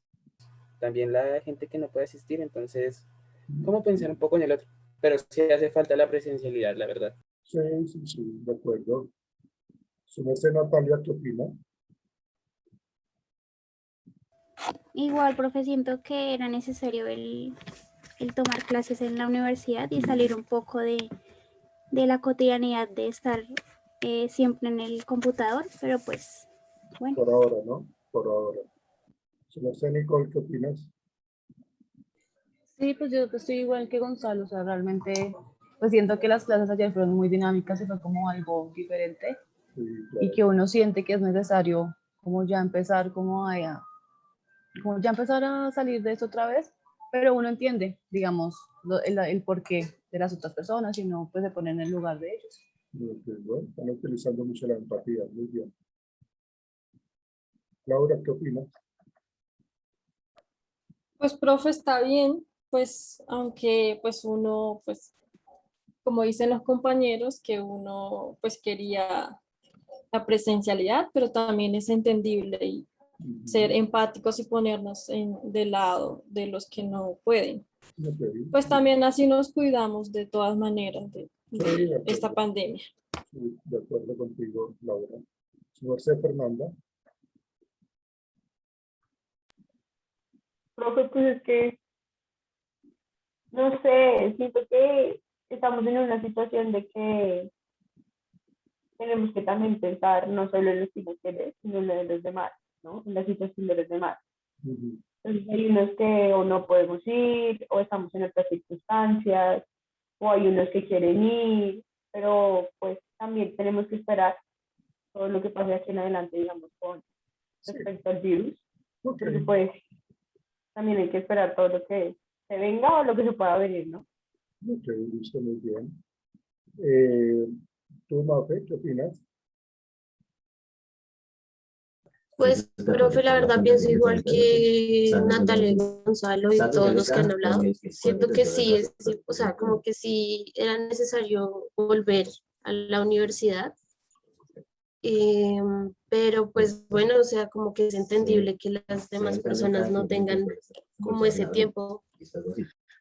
también la gente que no puede asistir, entonces, ¿cómo pensar un poco en el otro? Pero sí hace falta la presencialidad, la verdad.
Sí, de acuerdo. Su merced, Natalia, ¿qué opina?
Igual, profe, siento que era necesario el tomar clases en la universidad y salir un poco de la cotidianidad de estar siempre en el computador, pero pues, bueno.
Por ahora, ¿no? Por ahora. Su merced, Nicole, ¿qué opinas?
Sí, pues yo estoy igual que Gonzalo, o sea, realmente pues siento que las clases ayer fueron muy dinámicas y fue como algo diferente
Sí,
y
claro.
que uno siente que es necesario como ya empezar a salir de eso otra vez, pero uno entiende, digamos, el porqué de las otras personas y no pues se pone en el lugar de ellos.
Bueno, están utilizando mucho la empatía, muy bien. Laura, ¿qué opinas?
Pues, profe, está bien, pues, aunque pues uno, pues, como dicen los compañeros, que uno pues quería la presencialidad, pero también es entendible y ser empáticos y ponernos del lado de los que no pueden.
Okay.
Pues también así nos cuidamos de todas maneras de esta pandemia.
Sí, de acuerdo contigo, Laura. Su merced, Fernanda.
Profe, pues es que, no sé, siento que estamos en una situación de que tenemos que también pensar no solo en los financieros, sino en lo de los demás, ¿no? En la situación de los demás. Entonces hay unos que o no podemos ir, o estamos en otras circunstancias, o hay unos que quieren ir, pero pues también tenemos que esperar todo lo que pase aquí en adelante, digamos, con respecto al virus. Porque pues también hay que esperar todo lo que se venga o lo que se pueda venir, ¿no?
Ok, listo, muy bien. ¿Tú, Mafe, qué opinas?
Pues, profe, la verdad pienso igual que Natalia y Gonzalo y todos los que han hablado. Siento que sí, o sea, como que sí era necesario volver a la universidad. Pero pues bueno, o sea, como que es entendible que las demás personas no tengan como ese tiempo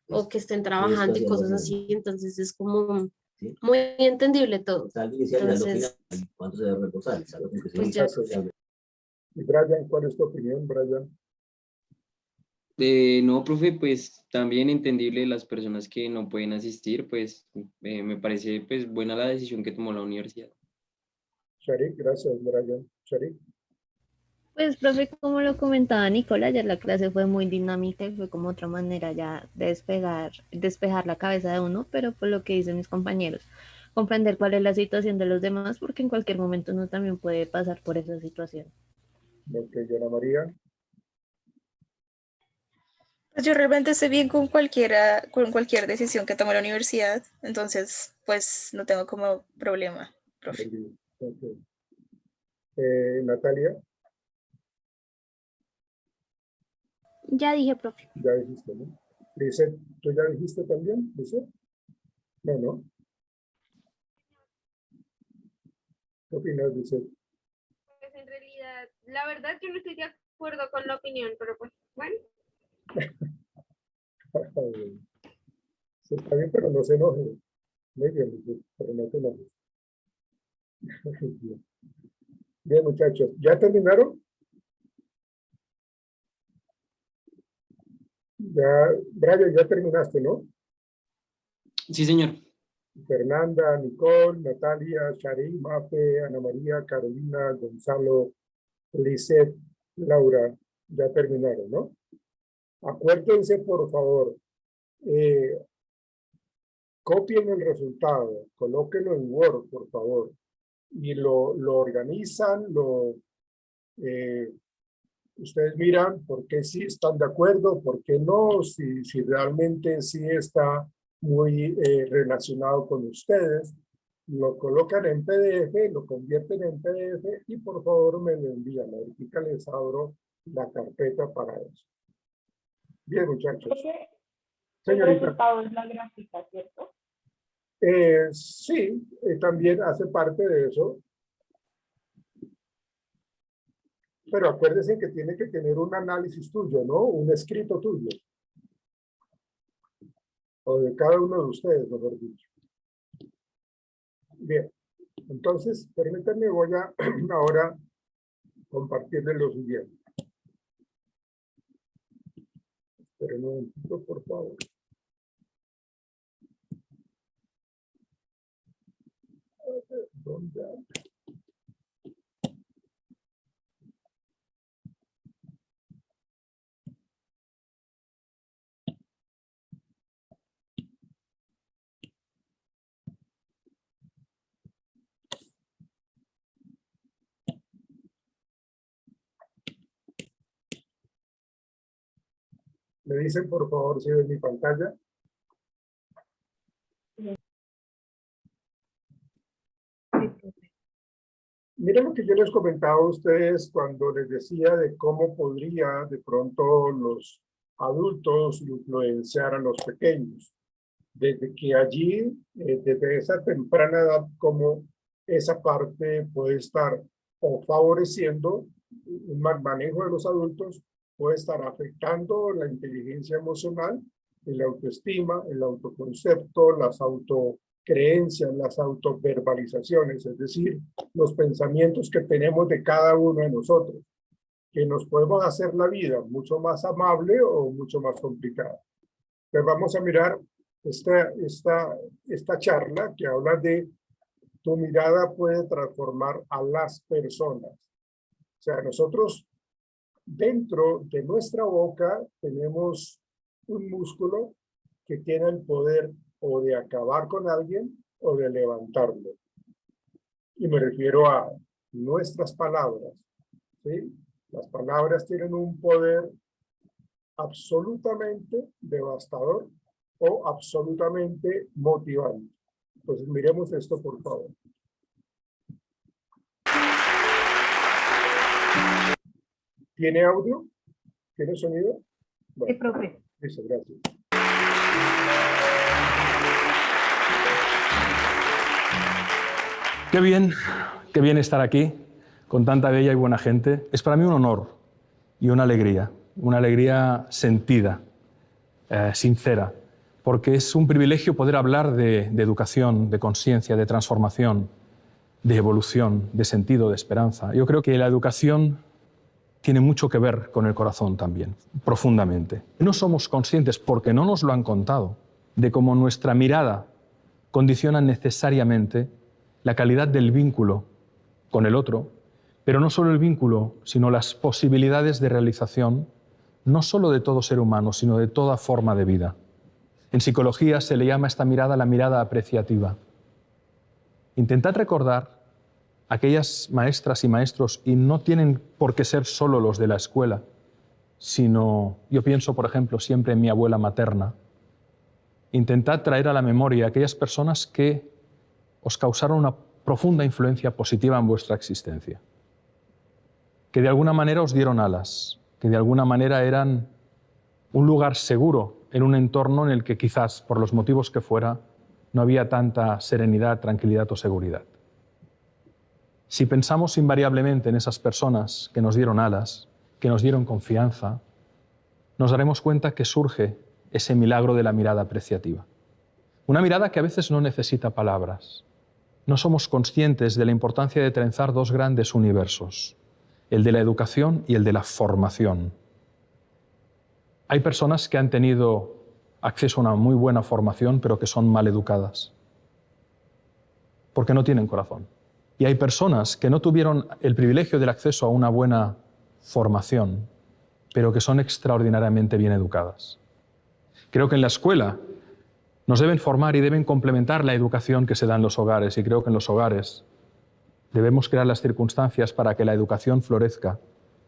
o que estén trabajando y cosas así. Entonces es como muy entendible todo. Entonces, pues ya.
Y Brian, ¿cuál es tu opinión, Brian?
No, profe, pues también entendible las personas que no pueden asistir, pues me parece pues buena la decisión que tomó la universidad.
Sharik, gracias, Brian. Sharik.
Pues, profe, como lo comentaba Nicolás, ya la clase fue muy dinámica y fue como otra manera ya de despejar la cabeza de uno, pero por lo que dicen mis compañeros, comprender cuál es la situación de los demás, porque en cualquier momento uno también puede pasar por esa situación.
Ok, Ana María.
Pues yo realmente estoy bien con cualquier decisión que tome la universidad, entonces pues no tengo como problema, profe.
Okay. Natalia.
Ya dije, profe.
Ya dijiste, ¿no? Lizeth, ¿tú ya dijiste también, Lizeth? No. ¿Qué opinas, Lizeth?
Pues en realidad, la verdad yo no estoy de acuerdo con la opinión, pero pues bueno.
Está bien, pero no se enoje. Muy bien, Lizeth, pero no te enojes. Bien, muchachos, ¿ya terminaron? Ya, Brian, ya terminaste, ¿no?
Sí, señor.
Fernanda, Nicole, Natalia, Shari, Mafe, Ana María, Carolina, Gonzalo, Lisette, Laura, ya terminaron, ¿no? Acuérdense, por favor, copien el resultado, colóquenlo en Word, por favor, y lo organizan, ustedes miran por qué sí están de acuerdo, por qué no, si realmente sí está muy relacionado con ustedes, lo colocan en PDF, lo convierten en PDF y por favor me lo envían. Ahorita les abro la carpeta para eso. Bien, muchachos.
El resultado es la gráfica, ¿cierto?
Sí, también hace parte de eso. Pero acuérdense que tiene que tener un análisis tuyo, ¿no? Un escrito tuyo. O de cada uno de ustedes, mejor dicho. Bien. Entonces, permítanme, voy a ahora compartirles lo siguiente. Esperen un momentito, por favor. ¿Dónde anda? ¿Me dicen, por favor, si ven mi pantalla? Miren lo que yo les comentaba a ustedes cuando les decía de cómo podría de pronto los adultos influenciar a los pequeños. Desde que allí, desde esa temprana edad, como esa parte puede estar o favoreciendo un mal manejo de los adultos, puede estar afectando la inteligencia emocional, la autoestima, el autoconcepto, las autocreencias, las autoverbalizaciones, es decir, los pensamientos que tenemos de cada uno de nosotros, que nos podemos hacer la vida mucho más amable o mucho más complicada. Entonces vamos a mirar esta charla que habla de tu mirada puede transformar a las personas. O sea, nosotros dentro de nuestra boca tenemos un músculo que tiene el poder o de acabar con alguien o de levantarlo. Y me refiero a nuestras palabras, ¿sí? Las palabras tienen un poder absolutamente devastador o absolutamente motivante. Entonces miremos esto, por favor. ¿Tiene audio? ¿Tiene sonido? Bueno,
Sí, profe.
listo, gracias.
Qué bien estar aquí con tanta bella y buena gente. Es para mí un honor y una alegría sentida, sincera, porque es un privilegio poder hablar de educación, de conciencia, de transformación, de evolución, de sentido, de esperanza. Yo creo que la educación tiene mucho que ver con el corazón también, profundamente. No somos conscientes, porque no nos lo han contado, de cómo nuestra mirada condiciona necesariamente la calidad del vínculo con el otro, pero no solo el vínculo, sino las posibilidades de realización, no solo de todo ser humano, sino de toda forma de vida. En psicología se le llama a esta mirada la mirada apreciativa. Intentad recordar aquellas maestras y maestros, y no tienen por qué ser solo los de la escuela, sino, yo pienso, por ejemplo, siempre en mi abuela materna. Intentad traer a la memoria aquellas personas que os causaron una profunda influencia positiva en vuestra existencia, que de alguna manera os dieron alas, que de alguna manera eran un lugar seguro en un entorno en el que quizás, por los motivos que fuera, no había tanta serenidad, tranquilidad o seguridad. Si pensamos invariablemente en esas personas que nos dieron alas, que nos dieron confianza, nos daremos cuenta que surge ese milagro de la mirada apreciativa. Una mirada que a veces no necesita palabras. No somos conscientes de la importancia de trenzar dos grandes universos, el de la educación y el de la formación. Hay personas que han tenido acceso a una muy buena formación, pero que son mal educadas, porque no tienen corazón. Y hay personas que no tuvieron el privilegio del acceso a una buena formación, pero que son extraordinariamente bien educadas. Creo que en la escuela nos deben formar y deben complementar la educación que se da en los hogares, y creo que en los hogares debemos crear las circunstancias para que la educación florezca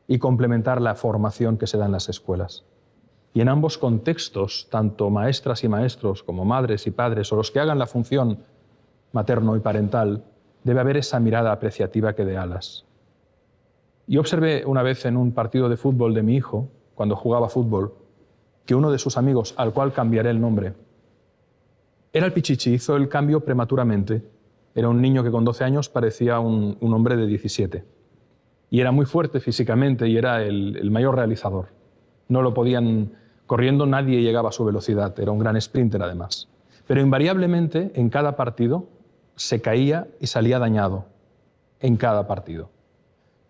y complementar la formación que se da en las escuelas. Y en ambos contextos, tanto maestras y maestros como madres y padres, o los que hagan la función materno y parental, debe haber esa mirada apreciativa que dé alas. Yo observé una vez en un partido de fútbol de mi hijo, cuando jugaba fútbol, que uno de sus amigos, al cual cambiaré el nombre, era el Pichichi, hizo el cambio prematuramente. Era un niño que con 12 años parecía un hombre de 17. Y era muy fuerte físicamente y era el mayor realizador. No lo podían, corriendo nadie llegaba a su velocidad, era un gran sprinter además. Pero invariablemente en cada partido se caía y salía dañado, en cada partido.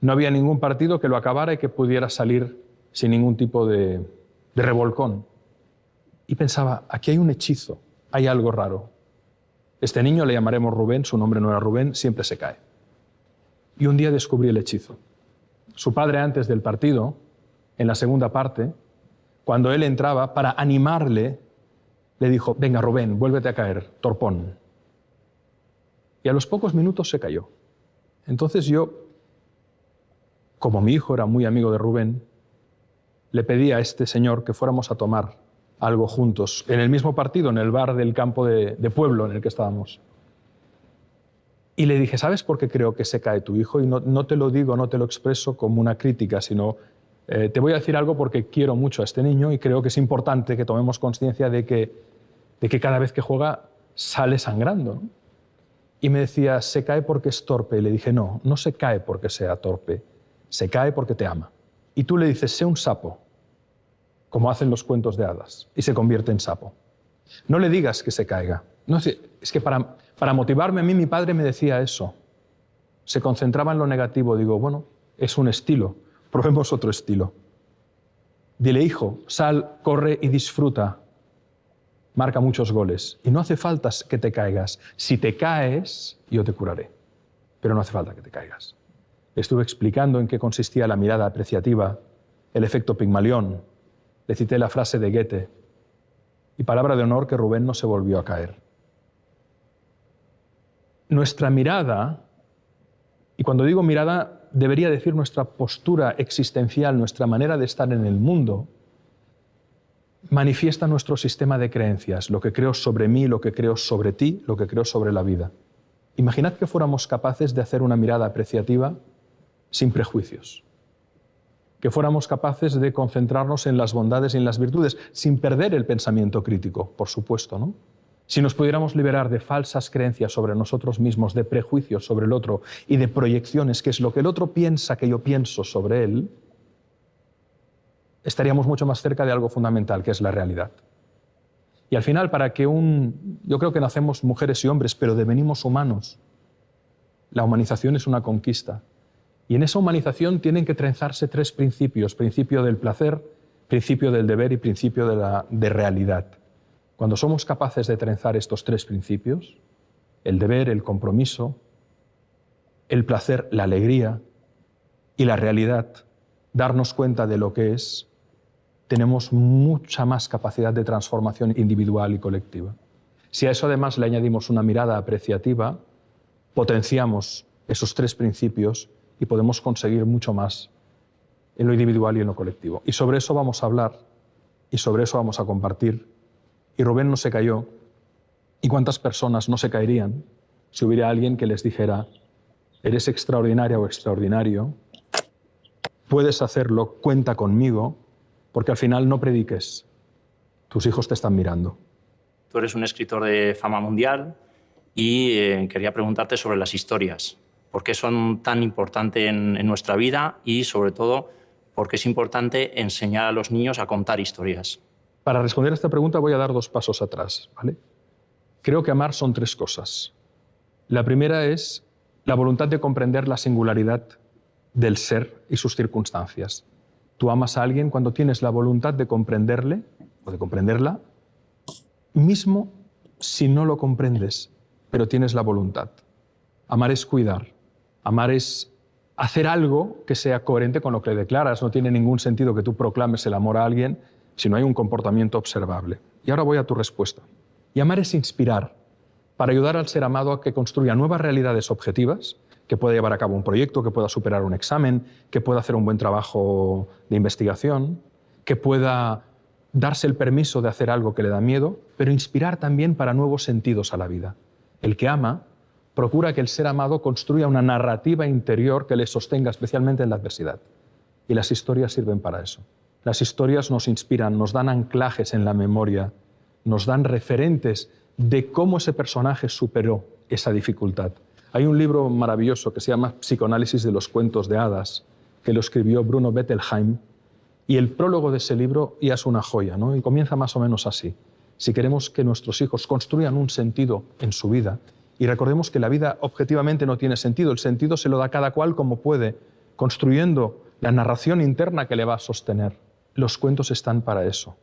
No había ningún partido que lo acabara y que pudiera salir sin ningún tipo de revolcón. Y pensaba, aquí hay un hechizo, hay algo raro. Este niño le llamaremos Rubén, su nombre no era Rubén, siempre se cae. Y un día descubrí el hechizo. Su padre, antes del partido, en la segunda parte, cuando él entraba, para animarle, le dijo, venga Rubén, vuélvete a caer, torpón. Y a los pocos minutos se cayó. Entonces yo, como mi hijo era muy amigo de Rubén, le pedí a este señor que fuéramos a tomar algo juntos, en el mismo partido, en el bar del campo de pueblo en el que estábamos. Y le dije, ¿sabes por qué creo que se cae tu hijo? Y no te lo digo, no te lo expreso como una crítica, sino te voy a decir algo porque quiero mucho a este niño y creo que es importante que tomemos conciencia de que cada vez que juega sale sangrando, ¿no? Y me decía, se cae porque es torpe. Y le dije, no, no se cae porque sea torpe, se cae porque te ama. Y tú le dices, sé un sapo, como hacen los cuentos de hadas, y se convierte en sapo. No le digas que se caiga. No, es que para motivarme a mí, mi padre me decía eso. Se concentraba en lo negativo. Digo, bueno, es un estilo, probemos otro estilo. Dile, hijo, sal, corre y disfruta. Marca muchos goles. Y no hace falta que te caigas. Si te caes, yo te curaré. Pero no hace falta que te caigas. Estuve explicando en qué consistía la mirada apreciativa, el efecto Pigmalión. Le cité la frase de Goethe. Y palabra de honor que Rubén no se volvió a caer. Nuestra mirada, y cuando digo mirada, debería decir nuestra postura existencial, nuestra manera de estar en el mundo, manifiesta nuestro sistema de creencias, lo que creo sobre mí, lo que creo sobre ti, lo que creo sobre la vida. Imaginad que fuéramos capaces de hacer una mirada apreciativa sin prejuicios, que fuéramos capaces de concentrarnos en las bondades y en las virtudes, sin perder el pensamiento crítico, por supuesto, ¿no? Si nos pudiéramos liberar de falsas creencias sobre nosotros mismos, de prejuicios sobre el otro y de proyecciones, que es lo que el otro piensa que yo pienso sobre él, estaríamos mucho más cerca de algo fundamental, que es la realidad. Y Y al final, yo creo que nacemos mujeres y hombres, pero devenimos humanos. La humanización es una conquista. Y en esa humanización tienen que trenzarse 3 principios: principio del placer, principio del deber y principio de realidad. Cuando somos capaces de trenzar estos 3 principios, el deber, el compromiso, el placer, la alegría y la realidad, darnos cuenta de lo que es, tenemos mucha más capacidad de transformación individual y colectiva. Si a eso además le añadimos una mirada apreciativa, potenciamos esos 3 principios y podemos conseguir mucho más en lo individual y en lo colectivo. Y sobre eso vamos a hablar, y sobre eso vamos a compartir. Y Rubén no se cayó. ¿Y cuántas personas no se caerían si hubiera alguien que les dijera: eres extraordinaria o extraordinario, puedes hacerlo, cuenta conmigo, porque al final no prediques, tus hijos te están mirando?
Tú eres un escritor de fama mundial y quería preguntarte sobre las historias. ¿Por qué son tan importantes en nuestra vida y, sobre todo, por qué es importante enseñar a los niños a contar historias?
Para responder a esta pregunta voy a dar 2 pasos atrás, ¿vale? Creo que amar son 3 cosas. La primera es la voluntad de comprender la singularidad del ser y sus circunstancias. Tú amas a alguien cuando tienes la voluntad de comprenderle o de comprenderla, mismo si no lo comprendes, pero tienes la voluntad. Amar es cuidar. Amar es hacer algo que sea coherente con lo que le declaras. No tiene ningún sentido que tú proclames el amor a alguien si no hay un comportamiento observable. Y ahora voy a tu respuesta. Y amar es inspirar, para ayudar al ser amado a que construya nuevas realidades objetivas, que pueda llevar a cabo un proyecto, que pueda superar un examen, que pueda hacer un buen trabajo de investigación, que pueda darse el permiso de hacer algo que le da miedo, pero inspirar también para nuevos sentidos a la vida. El que ama procura que el ser amado construya una narrativa interior que le sostenga especialmente en la adversidad. Y las historias sirven para eso. Las historias nos inspiran, nos dan anclajes en la memoria, nos dan referentes de cómo ese personaje superó esa dificultad. Hay un libro maravilloso que se llama Psicoanálisis de los cuentos de hadas, que lo escribió Bruno Bettelheim, y el prólogo de ese libro ya es una joya, ¿no? Y comienza más o menos así. Si queremos que nuestros hijos construyan un sentido en su vida, y recordemos que la vida objetivamente no tiene sentido, el sentido se lo da cada cual como puede, construyendo la narración interna que le va a sostener. Los cuentos están para eso.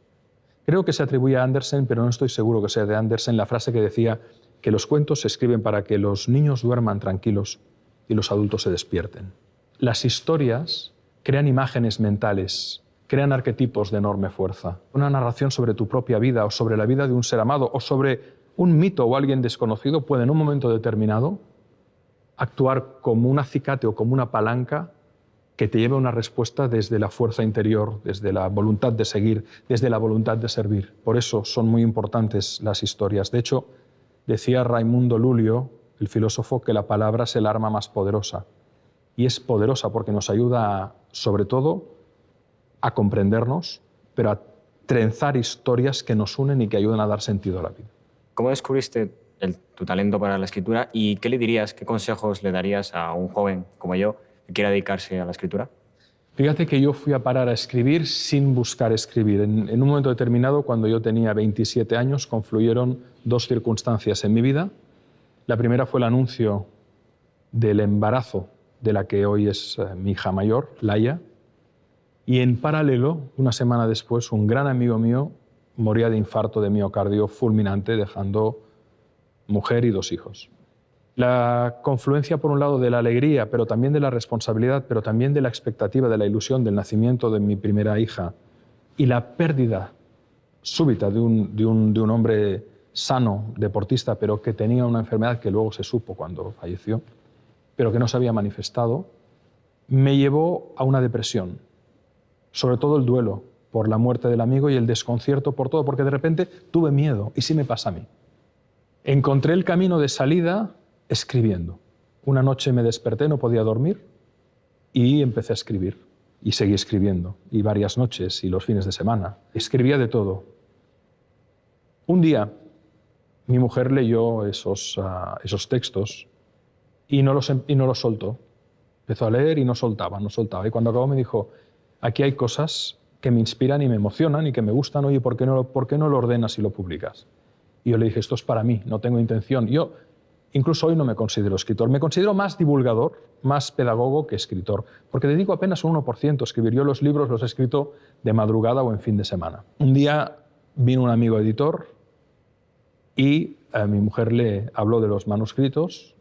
Creo que se atribuye a Andersen, pero no estoy seguro que sea de Andersen, la frase que decía que los cuentos se escriben para que los niños duerman tranquilos y los adultos se despierten. Las historias crean imágenes mentales, crean arquetipos de enorme fuerza. Una narración sobre tu propia vida o sobre la vida de un ser amado o sobre un mito o alguien desconocido puede en un momento determinado actuar como un acicate o como una palanca que te lleve a una respuesta desde la fuerza interior, desde la voluntad de seguir, desde la voluntad de servir. Por eso son muy importantes las historias. De hecho, decía Raimundo Lulio, el filósofo, que la palabra es el arma más poderosa. Y es poderosa porque nos ayuda, sobre todo, a comprendernos, pero a trenzar historias que nos unen y que ayudan a dar sentido a la vida.
¿Cómo descubriste tu talento para la escritura y qué le dirías, qué consejos le darías a un joven como yo que quiera dedicarse a la escritura?
Fíjate que yo fui a parar a escribir sin buscar escribir. En un momento determinado, cuando yo tenía 27 años, confluyeron 2 circunstancias en mi vida. La primera fue el anuncio del embarazo de la que hoy es mi hija mayor, Laia, y en paralelo, una semana después, un gran amigo mío moría de infarto de miocardio fulminante, dejando mujer y 2 hijos. La confluencia, por un lado, de la alegría, pero también de la responsabilidad, pero también de la expectativa, de la ilusión del nacimiento de mi primera hija, y la pérdida súbita de un hombre sano, deportista, pero que tenía una enfermedad que luego se supo cuando falleció, pero que no se había manifestado, me llevó a una depresión. Sobre todo el duelo por la muerte del amigo y el desconcierto por todo, porque de repente tuve miedo. ¿Y sí me pasa a mí? Encontré el camino de salida escribiendo. Una noche me desperté, no podía dormir, y empecé a escribir. Y seguí escribiendo. Y varias noches y los fines de semana. Escribía de todo. Un día, mi mujer leyó esos textos y no los soltó. Empezó a leer y no soltaba. Y cuando acabó me dijo: aquí hay cosas que me inspiran y me emocionan y que me gustan. Oye, ¿por qué no lo ordenas y lo publicas? Y yo le dije, esto es para mí, no tengo intención. Yo incluso hoy no me considero escritor, me considero más divulgador, más pedagogo que escritor, porque dedico apenas un 1% a escribir. Yo los libros los he escrito de madrugada o en fin de semana. Un día vino un amigo editor y a mi mujer le habló de los manuscritos,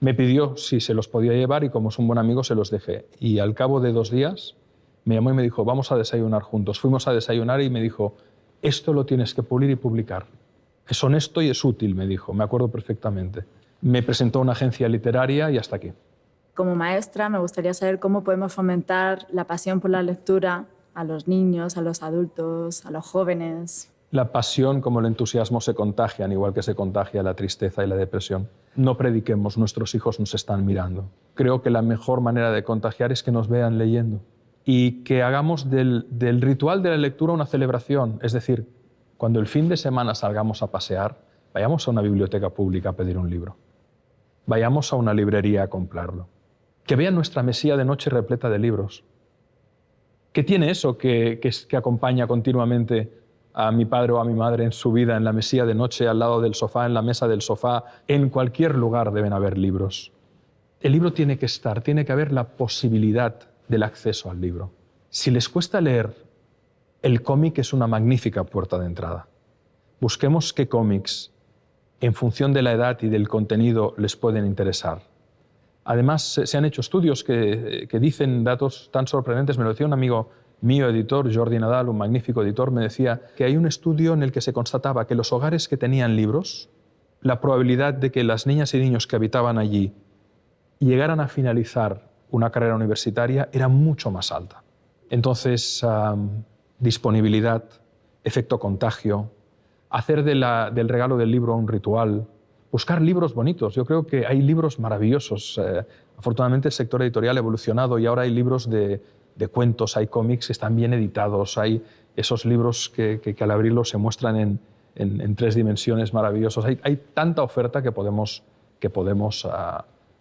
me pidió si se los podía llevar y como es un buen amigo se los dejé. Y al cabo de 2 días me llamó y me dijo, vamos a desayunar juntos. Fuimos a desayunar y me dijo, esto lo tienes que pulir y publicar. Es honesto y es útil, me dijo, me acuerdo perfectamente. Me presentó a una agencia literaria y hasta aquí.
Como maestra, me gustaría saber cómo podemos fomentar la pasión por la lectura a los niños, a los adultos, a los jóvenes.
La pasión como el entusiasmo se contagian, igual que se contagia la tristeza y la depresión. No prediquemos, nuestros hijos nos están mirando. Creo que la mejor manera de contagiar es que nos vean leyendo y que hagamos del ritual de la lectura una celebración, es decir, cuando el fin de semana salgamos a pasear, vayamos a una biblioteca pública a pedir un libro. Vayamos a una librería a comprarlo. Que vean nuestra mesilla de noche repleta de libros. ¿Qué tiene eso que acompaña continuamente a mi padre o a mi madre en su vida, en la mesilla de noche, al lado del sofá, en la mesa del sofá? En cualquier lugar deben haber libros. El libro tiene que estar, tiene que haber la posibilidad del acceso al libro. Si les cuesta leer, el cómic es una magnífica puerta de entrada. Busquemos qué cómics, en función de la edad y del contenido, les pueden interesar. Además, se han hecho estudios que dicen datos tan sorprendentes. Me lo decía un amigo mío, editor, Jordi Nadal, un magnífico editor, me decía que hay un estudio en el que se constataba que los hogares que tenían libros, la probabilidad de que las niñas y niños que habitaban allí llegaran a finalizar una carrera universitaria era mucho más alta. Entonces, disponibilidad, efecto contagio, hacer del regalo del libro un ritual, buscar libros bonitos. Yo creo que hay libros maravillosos. Afortunadamente el sector editorial ha evolucionado y ahora hay libros de cuentos, hay cómics que están bien editados, hay esos libros que al abrirlos se muestran en 3 dimensiones maravillosos. Hay tanta oferta que podemos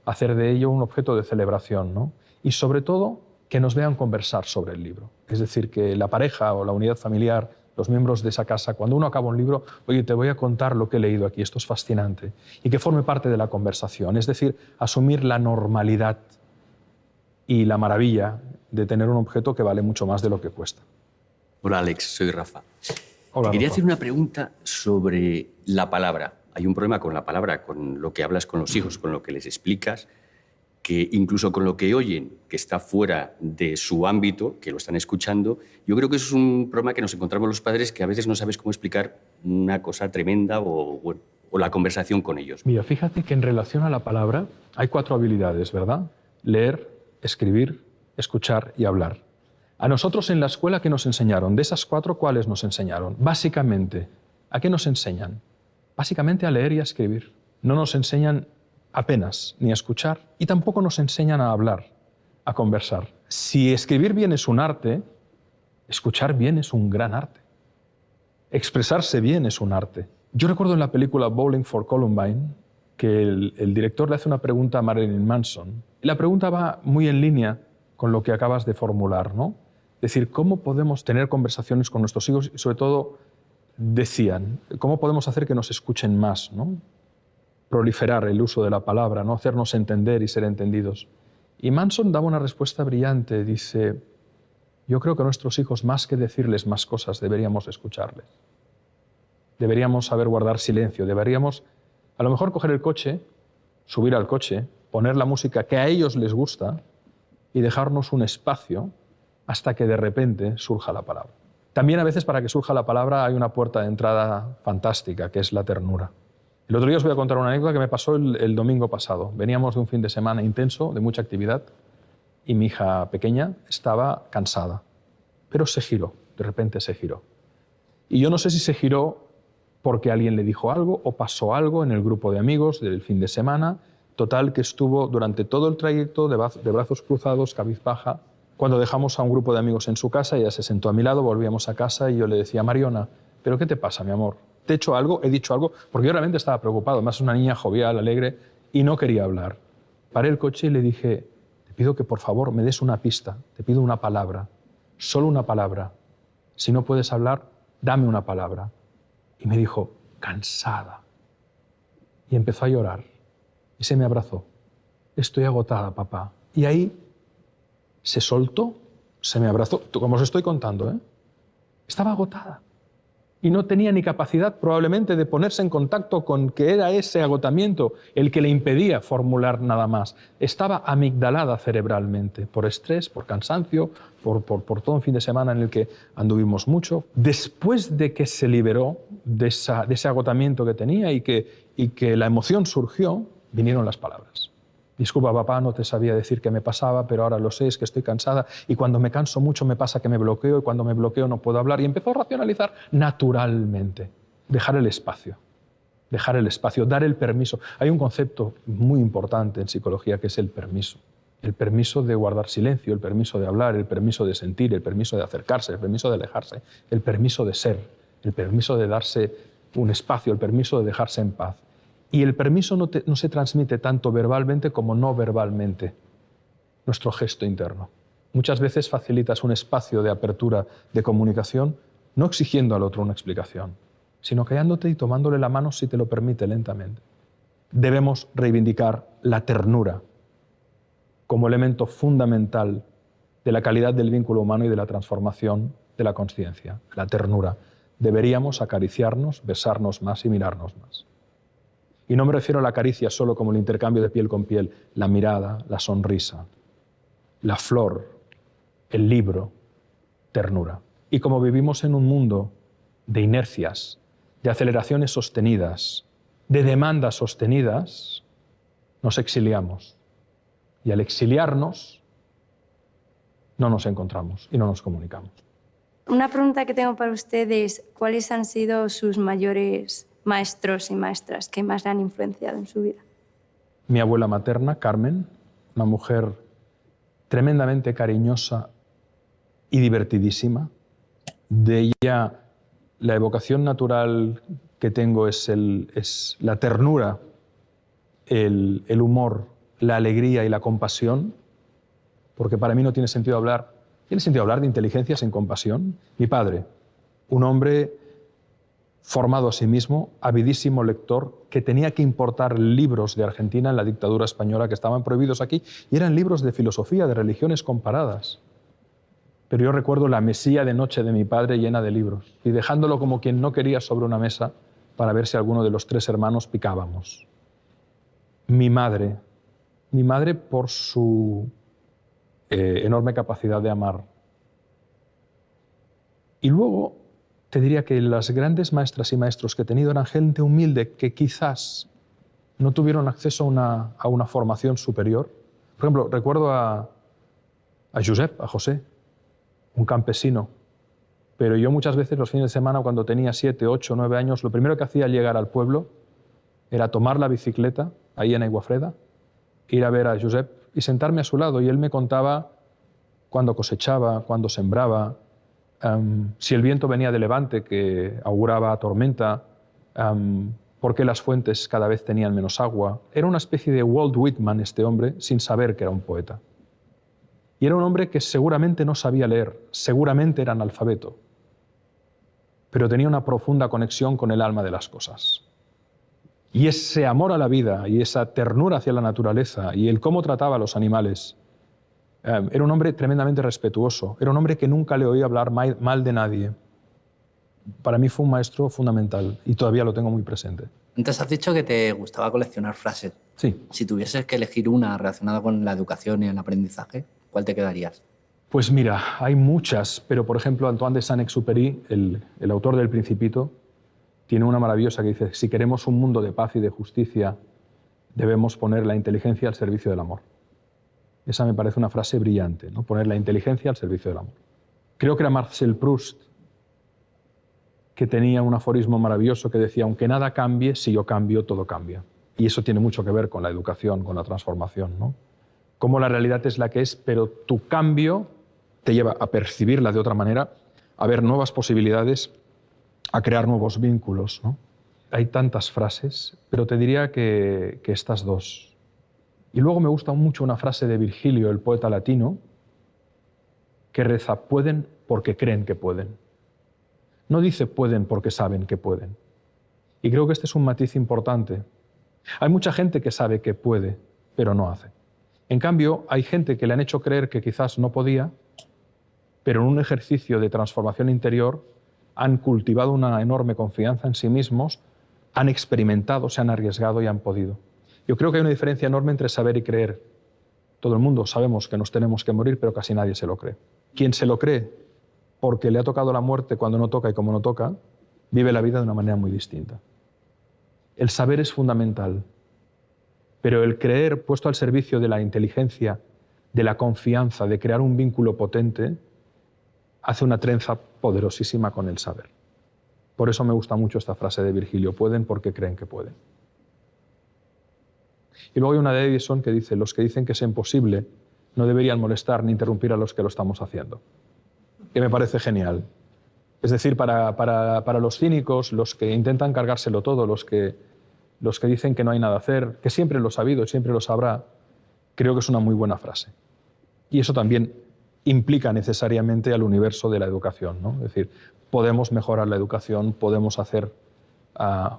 hacer de ello un objeto de celebración, ¿no? Y sobre todo que nos vean conversar sobre el libro. Es decir, que la pareja o la unidad familiar, los miembros de esa casa, cuando uno acaba un libro, oye, te voy a contar lo que he leído aquí, esto es fascinante, y que forme parte de la conversación. Es decir, asumir la normalidad y la maravilla de tener un objeto que vale mucho más de lo que cuesta.
Hola Alex, soy Rafa.
Hola,
Quería
Rafa.
hacer una pregunta sobre la palabra. Hay un problema con la palabra, con lo que hablas con los hijos, con lo que les explicas, que incluso con lo que oyen, que está fuera de su ámbito, que lo están escuchando. Yo creo que eso es un problema que nos encontramos los padres, que a veces no sabes cómo explicar una cosa tremenda o la conversación con ellos.
Mira, fíjate que en relación a la palabra hay 4 habilidades, ¿verdad? Leer, escribir, escuchar y hablar. A nosotros en la escuela, ¿qué nos enseñaron? De esas 4, ¿cuáles nos enseñaron? Básicamente, ¿a qué nos enseñan? Básicamente a leer y a escribir. No nos enseñan apenas ni a escuchar y tampoco nos enseñan a hablar, a conversar. Si escribir bien es un arte, escuchar bien es un gran arte. Expresarse bien es un arte. Yo recuerdo en la película Bowling for Columbine que el director le hace una pregunta a Marilyn Manson. Y la pregunta va muy en línea con lo que acabas de formular, ¿no? Es decir, ¿cómo podemos tener conversaciones con nuestros hijos? Y sobre todo, decían, ¿cómo podemos hacer que nos escuchen más, ¿no? Proliferar el uso de la palabra, ¿no? Hacernos entender y ser entendidos. Y Manson daba una respuesta brillante. Dice, yo creo que a nuestros hijos, más que decirles más cosas, deberíamos escucharles. Deberíamos saber guardar silencio. Deberíamos, a lo mejor, coger el coche, subir al coche, poner la música que a ellos les gusta y dejarnos un espacio hasta que de repente surja la palabra. También a veces para que surja la palabra hay una puerta de entrada fantástica, que es la ternura. El otro día os voy a contar una anécdota que me pasó el domingo pasado. Veníamos de un fin de semana intenso, de mucha actividad, y mi hija pequeña estaba cansada, pero se giró, de repente se giró. Y yo no sé si se giró porque alguien le dijo algo o pasó algo en el grupo de amigos del fin de semana. Total, que estuvo durante todo el trayecto de brazos cruzados, cabizbaja. Cuando dejamos a un grupo de amigos en su casa, ella se sentó a mi lado, volvíamos a casa y yo le decía, Mariona, ¿pero qué te pasa, mi amor? ¿Te he hecho algo? ¿He dicho algo? Porque yo realmente estaba preocupado. Además, es una niña jovial, alegre, y no quería hablar. Paré el coche y le dije, te pido que por favor me des una pista, te pido una palabra solo una palabra. Si no puedes hablar, dame una palabra. Y me dijo, cansada. Y empezó a llorar. Y se me abrazó. Estoy agotada, papá. Y ahí se soltó, se me abrazó, como os estoy contando, ¿eh? Estaba agotada. Y no tenía ni capacidad probablemente de ponerse en contacto con que era ese agotamiento el que le impedía formular nada más. Estaba amigdalada cerebralmente, por estrés, por cansancio, por todo un fin de semana en el que anduvimos mucho. Después de que se liberó de ese agotamiento que tenía y que la emoción surgió, vinieron las palabras. Disculpa, papá, no te sabía decir qué me pasaba, pero ahora lo sé, es que estoy cansada y cuando me canso mucho me pasa que me bloqueo y cuando me bloqueo no puedo hablar. Y empezó a racionalizar naturalmente. Dejar el espacio, dar el permiso. Hay un concepto muy importante en psicología que es el permiso. El permiso de guardar silencio, el permiso de hablar, el permiso de sentir, el permiso de acercarse, el permiso de alejarse, el permiso de ser, el permiso de darse un espacio, el permiso de dejarse en paz. Y el permiso no se transmite tanto verbalmente como no verbalmente, nuestro gesto interno. Muchas veces facilitas un espacio de apertura de comunicación, no exigiendo al otro una explicación, sino callándote y tomándole la mano si te lo permite lentamente. Debemos reivindicar la ternura como elemento fundamental de la calidad del vínculo humano y de la transformación de la conciencia. La ternura. Deberíamos acariciarnos, besarnos más y mirarnos más. Y no me refiero a la caricia solo como el intercambio de piel con piel, la mirada, la sonrisa, la flor, el libro, ternura. Y como vivimos en un mundo de inercias, de aceleraciones sostenidas, de demandas sostenidas, nos exiliamos. Y al exiliarnos, no nos encontramos y no nos comunicamos.
Una pregunta que tengo para ustedes, ¿cuáles han sido sus mayores maestros y maestras que más le han influenciado en su vida?
Mi abuela materna, Carmen, una mujer tremendamente cariñosa y divertidísima. De ella, la evocación natural que tengo es la ternura, el humor, la alegría y la compasión, porque para mí no tiene sentido hablar de inteligencia sin compasión. Mi padre, un hombre formado a sí mismo, avidísimo lector, que tenía que importar libros de Argentina en la dictadura española que estaban prohibidos aquí, y eran libros de filosofía, de religiones comparadas. Pero yo recuerdo la mesilla de noche de mi padre llena de libros, y dejándolo como quien no quería sobre una mesa para ver si alguno de los tres hermanos picábamos. Mi madre por su enorme capacidad de amar. Y luego te diría que las grandes maestras y maestros que he tenido eran gente humilde que quizás no tuvieron acceso a una formación superior. Por ejemplo, recuerdo a Josep, a José, un campesino. Pero yo muchas veces los fines de semana, cuando tenía 7, 8, 9 años, lo primero que hacía al llegar al pueblo era tomar la bicicleta, ahí en Aiguafreda, ir a ver a Josep y sentarme a su lado. Y él me contaba cuándo cosechaba, cuándo sembraba, si el viento venía de levante, que auguraba tormenta, por qué las fuentes cada vez tenían menos agua. Era una especie de Walt Whitman este hombre, sin saber que era un poeta. Y era un hombre que seguramente no sabía leer, seguramente era analfabeto, pero tenía una profunda conexión con el alma de las cosas. Y ese amor a la vida y esa ternura hacia la naturaleza y el cómo trataba a los animales. Era un hombre tremendamente respetuoso, era un hombre que nunca le oí hablar mal de nadie. Para mí fue un maestro fundamental y todavía lo tengo muy presente.
Antes has dicho que te gustaba coleccionar frases.
Sí.
Si tuvieses que elegir una relacionada con la educación y el aprendizaje, ¿cuál te quedarías?
Pues mira, hay muchas, pero por ejemplo Antoine de Saint-Exupéry, el autor del Principito, tiene una maravillosa que dice: si queremos un mundo de paz y de justicia, debemos poner la inteligencia al servicio del amor. Esa me parece una frase brillante, ¿no? Poner la inteligencia al servicio del amor. Creo que era Marcel Proust que tenía un aforismo maravilloso que decía: aunque nada cambie, si yo cambio, todo cambia. Y eso tiene mucho que ver con la educación, con la transformación, ¿no? Cómo la realidad es la que es, pero tu cambio te lleva a percibirla de otra manera, a ver nuevas posibilidades, a crear nuevos vínculos, ¿no? Hay tantas frases, pero te diría que estas dos. Y luego me gusta mucho una frase de Virgilio, el poeta latino, que reza pueden porque creen que pueden. No dice pueden porque saben que pueden. Y creo que este es un matiz importante. Hay mucha gente que sabe que puede, pero no hace. En cambio, hay gente que le han hecho creer que quizás no podía, pero en un ejercicio de transformación interior han cultivado una enorme confianza en sí mismos, han experimentado, se han arriesgado y han podido. Yo creo que hay una diferencia enorme entre saber y creer. Todo el mundo sabemos que nos tenemos que morir, pero casi nadie se lo cree. Quien se lo cree porque le ha tocado la muerte cuando no toca y como no toca, vive la vida de una manera muy distinta. El saber es fundamental, pero el creer puesto al servicio de la inteligencia, de la confianza, de crear un vínculo potente, hace una trenza poderosísima con el saber. Por eso me gusta mucho esta frase de Virgilio, pueden porque creen que pueden. Y luego hay una de Edison que dice, los que dicen que es imposible no deberían molestar ni interrumpir a los que lo estamos haciendo. Que me parece genial. Es decir, para los cínicos, los que intentan cargárselo todo, los que dicen que no hay nada a hacer, que siempre lo ha sabido y siempre lo sabrá, creo que es una muy buena frase. Y eso también implica necesariamente al universo de la educación, ¿no? Es decir, podemos mejorar la educación, podemos hacer